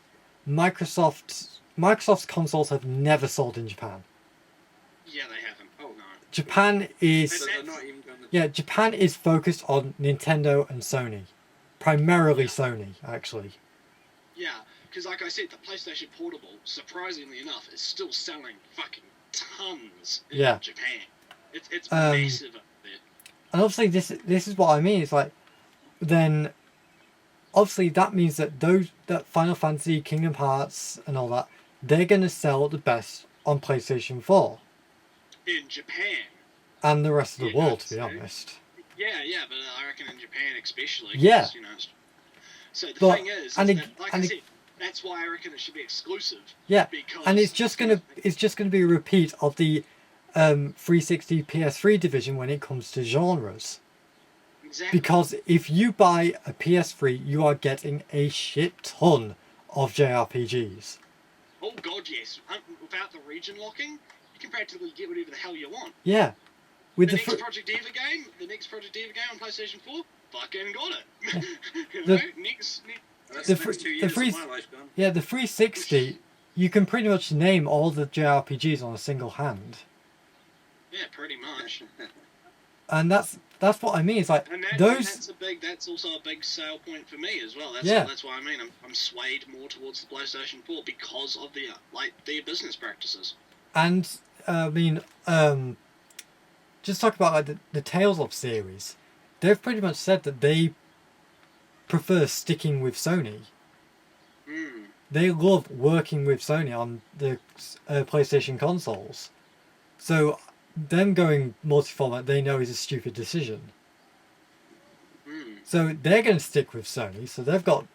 Microsoft's consoles have never sold in Japan. Yeah, they haven't. Oh no. Japan is So they're not even going to. yeah, Japan is focused on Nintendo and Sony, primarily Sony actually. Yeah, because like I said, the PlayStation Portable, surprisingly enough, is still selling fucking tons in Yeah. Japan. It's Um, massive up there. And obviously this is what I mean. It's like then obviously that means that that Final Fantasy, Kingdom Hearts, and all that they're gonna sell the best on PlayStation 4 In Japan. and the rest of the Yeah, world, to be so- honest. Yeah, but I reckon in Japan especially. 'cause, Yeah. You know, so the But- thing is and that, it- like and I it- said, that's why I reckon it should be exclusive. Yeah, Because and it's just gonna be a repeat of the 360 PS3 division when it comes to genres. Exactly. Because if you buy a PS3, you are getting a shit ton of JRPGs. Oh god, yes. Without the region locking, you can practically get whatever the hell you want. Yeah, with The the next Project Eva game on PlayStation 4, fucking got it. You The- know, next That's The the fr- next 2 the years free- of my life gone. yeah the 360, you can pretty much name all the JRPGs on a single hand, yeah, pretty much. and that's what I mean. It's like And those. that's also a big sale point for me as well. That's why I mean I'm swayed more towards the PlayStation 4 because of their business practices. And I mean, just talk about like the Tales of series. They've pretty much said that they prefer sticking with Sony. Hmm. They love working with Sony on the PlayStation consoles. So them going multi-format, they know is a stupid decision. Hmm. So they're going to stick with Sony. So they've got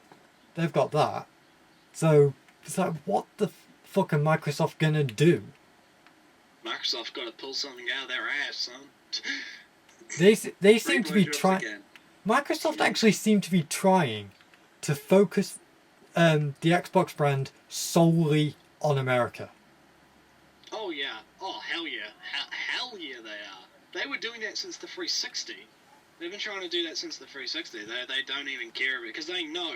that. So it's like, what the fuck are Microsoft gonna do? Microsoft got to pull something out of their ass, son. They Free seem to be blowjobs trying. again. Microsoft actually seem to be trying to focus the Xbox brand solely on America. Oh yeah. Oh hell yeah. Hell yeah they are. They were doing that since the 360. They've been trying to do that since the 360. They don't even care because they know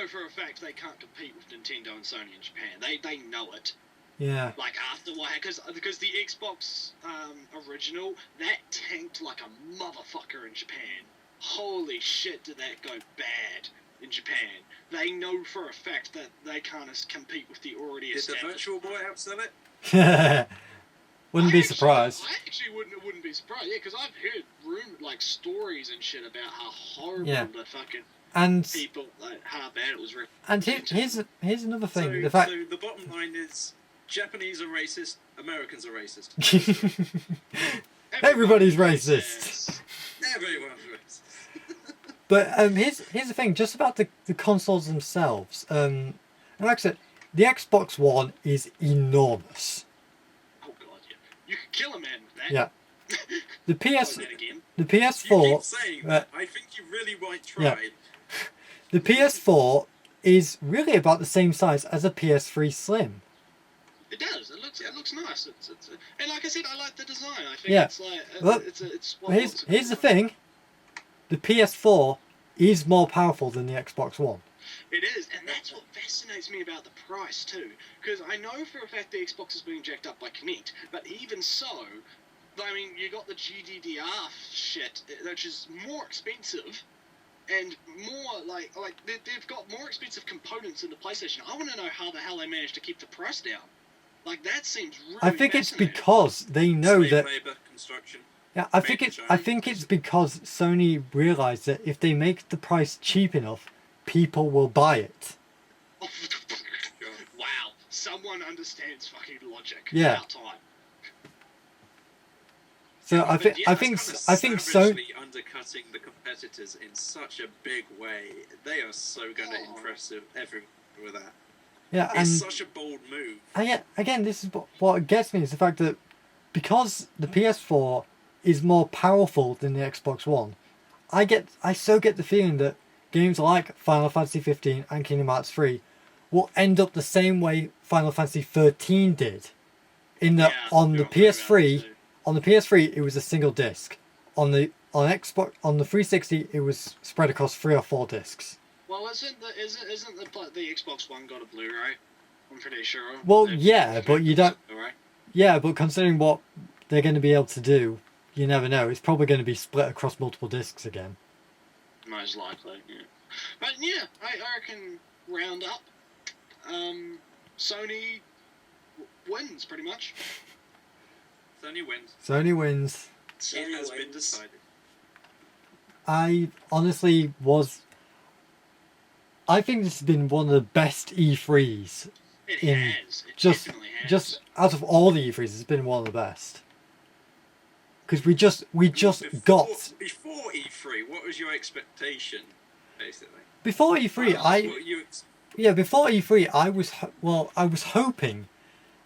for a fact they can't compete with Nintendo and Sony in Japan. They know it. Yeah. Like after what, because the Xbox original that tanked like a motherfucker in Japan. Holy shit, did that go bad in Japan? They know for a fact that they can't compete with the already Did the established. Virtual Boy outsell it? Wouldn't be surprised. I actually wouldn't be surprised. Yeah, because I've heard like stories and shit about how horrible Yeah. the fucking And people, like how bad it was. here's another thing. So, The fact so the bottom line is Japanese are racist, Americans are racist. everybody's racist. Everyone's racist. But here's the thing, just about the consoles themselves. And like I said, the Xbox One is enormous. Oh god, yeah. You could kill a man with that. Yeah. The PS Try that again. the You PS4 keep saying that. I think you really might try. Yeah. the PS4 is really about the same size as a PS3 Slim. It does. It looks nice. And like I said, I like the design. I think Yeah. it's like Look, it's. Here's the thing: the PS4 is more powerful than the Xbox One. It is, and that's what fascinates me about the price too. Because I know for a fact the Xbox is being jacked up by Kinect, but even so, I mean, you got the GDDR shit, which is more expensive. And more like they've got more expensive components in the PlayStation. I want to know how the hell they managed to keep the price down. Like that seems really. I think it's because they know that. Labor, construction. Yeah, I think it's because Sony realized that if they make the price cheap enough, people will buy it. Wow, someone understands fucking logic. Yeah. About time. So I think Sony undercutting the competitors in such a big way. They are so going to impress everyone with that. Yeah, it's such a bold move. And again, this is what gets me is the fact that because the PS4 is more powerful than the Xbox One, I so get the feeling that games like Final Fantasy 15 and Kingdom Hearts 3 will end up the same way Final Fantasy 13 did. In that on the PS3, it was a single disc. On Xbox, on the 360, it was spread across 3 or 4 discs. Well, isn't the Xbox One got a Blu-ray? I'm pretty sure. Well, yeah, but you don't. Right? Yeah, but considering what they're going to be able to do, you never know. It's probably going to be split across multiple discs again. Most likely, yeah. But yeah, I reckon round up, Sony wins pretty much. Sony wins. Sony wins. It has been decided. I honestly was. I think this has been one of the best E3s. It has. It just definitely has. Just out of all the E3s, it's been one of the best. Because we just got before E3. What was your expectation, basically? Before E3, before E3, I was hoping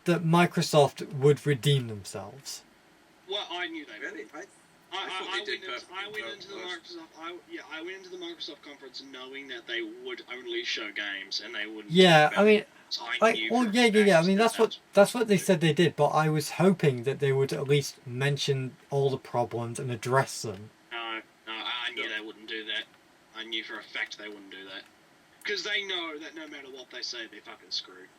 that Microsoft would redeem themselves. Well, I knew they would. Really? I went into the Microsoft conference knowing that they would only show games and they wouldn't. Yeah, I mean, I mean, that's that's what they said they did. But I was hoping that they would at least mention all the problems and address them. No, I knew they wouldn't do that. I knew for a fact they wouldn't do that because they know that no matter what they say, they're fucking screwed.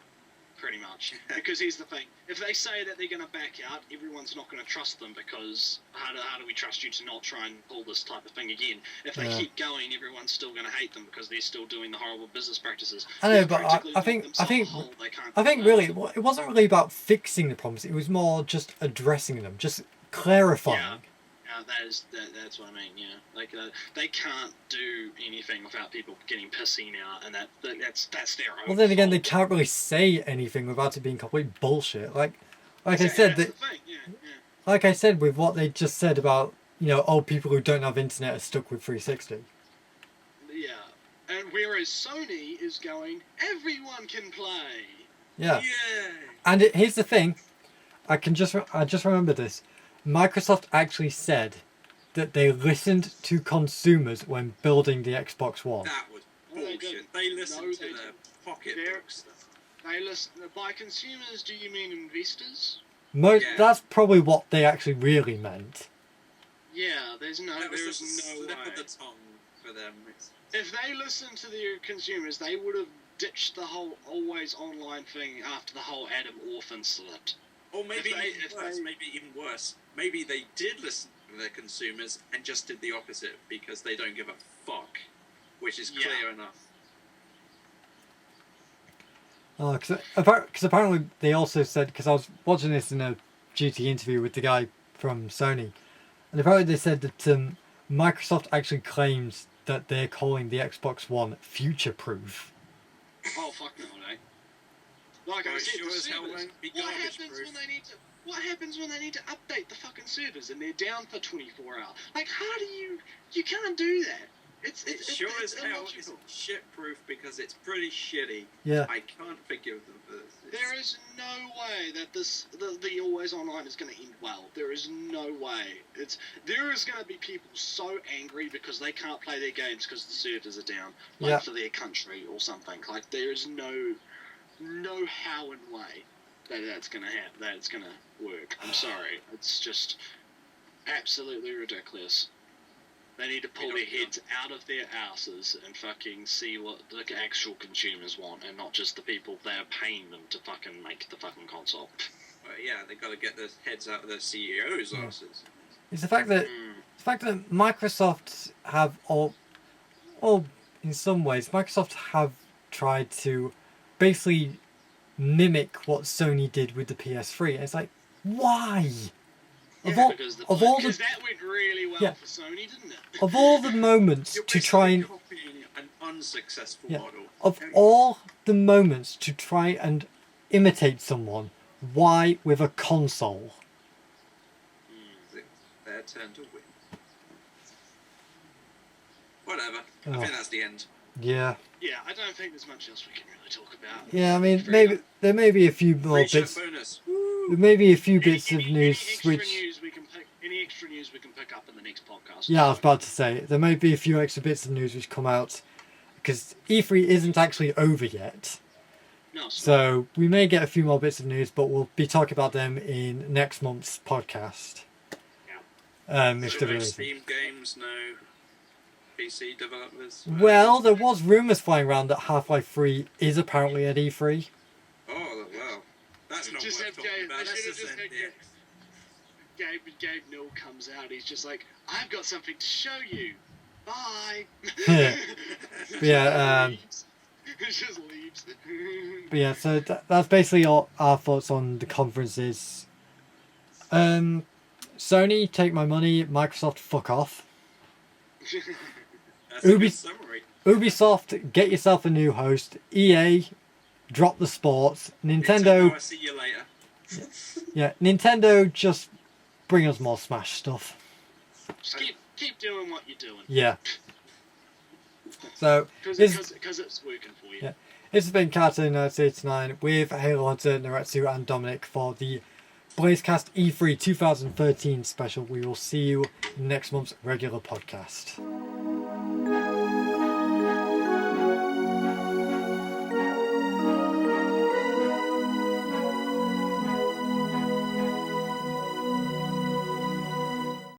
Pretty much. Because here's the thing. If they say that they're going to back out, everyone's not going to trust them because how do we trust you to not try and pull this type of thing again? If they keep going, everyone's still going to hate them because they're still doing the horrible business practices. I know, but I think really, it wasn't really about fixing the problems. It was more just addressing them, just clarifying. Yeah. That's what I mean. Yeah, like they can't do anything without people getting pissy now, and that's their own. Well, then again, they fault. can't really say anything without it being complete bullshit. Like I said, that's the thing. Yeah. like I said with what they just said about people who don't have internet are stuck with 360. Yeah, and whereas Sony is going, everyone can play. Yeah. Yeah. And here's the thing, I just remember this. Microsoft actually said that they listened to consumers when building the Xbox One. That was bullshit. They listened to their pocketbooks. They listen. By consumers, do you mean investors? That's probably what they actually really meant. Yeah, there's no That was way. a slip of the tongue for them. If they listened to their consumers, they would have ditched the whole always online thing after the whole Adam Orphan slipped. Or maybe even worse. Maybe they did listen to their consumers and just did the opposite because they don't give a fuck, which is clear enough. Because apparently they also said, because I was watching this in a GT interview with the guy from Sony, and apparently they said that Microsoft actually claims that they're calling the Xbox One future-proof. Oh fuck no, eh? Like I said, sure the as hell servers. won't be What garbage happens proof. when they need to? What happens when they need to update the fucking servers and they're down for 24 hours? Like, how do you? You can't do that. It's Sure as hell illogical. isn't shit proof because it's pretty shitty. Yeah. I can't figure There is no way that the Always Online is going to end well. There is no way. There is going to be people so angry because they can't play their games because the servers are down, for their country or something. Like there is no how and way that's going to happen. That it's going to work. I'm sorry. It's just absolutely ridiculous. They need to pull their heads out of their asses and fucking see what the actual consumers want, and not just the people they're paying them to fucking make the fucking console. They got to get their heads out of their CEOs' asses. It's the fact that Microsoft have in some ways, Microsoft have tried to basically mimic what Sony did with the PS3. And it's like, why? Because that went really well for Sony, didn't it? Of all the moments to try and copying an unsuccessful model. Of all the moments to try and imitate someone, why with a console? Their turn to win. Whatever. I think that's the end. Yeah. Yeah, I don't think there's much else we can really talk about. Yeah, I mean, there may be a few more bits. Bonus. There may be a few bits of news Any extra news we can pick up in the next podcast. Yeah, I was about to say, there may be a few extra bits of news which come out, because E3 isn't actually over yet. No, so we may get a few more bits of news, but we'll be talking about them in next month's podcast. Yeah. If they're releasing. Steam games, no PC developers. Well, there was rumours flying around that Half-Life 3 is apparently at E3. Oh, well. That's not just worth talking about. That's just Gabe Newell comes out, he's just like, I've got something to show you. Bye. He just leaves. But yeah, so that's basically all our thoughts on the conferences. Sony, take my money. Microsoft, fuck off. That's a good summary. Ubisoft, get yourself a new host. EA, drop the sports. Nintendo, I'll see you later. Yeah, Nintendo, just bring us more Smash stuff. Just keep doing what you're doing. Yeah. So because it's working for you. Yeah, this has been Karto 989 with Halo Hunter, Nretsew, and Dominic for the BlazeCast E3 2013 special. We will see you in next month's regular podcast.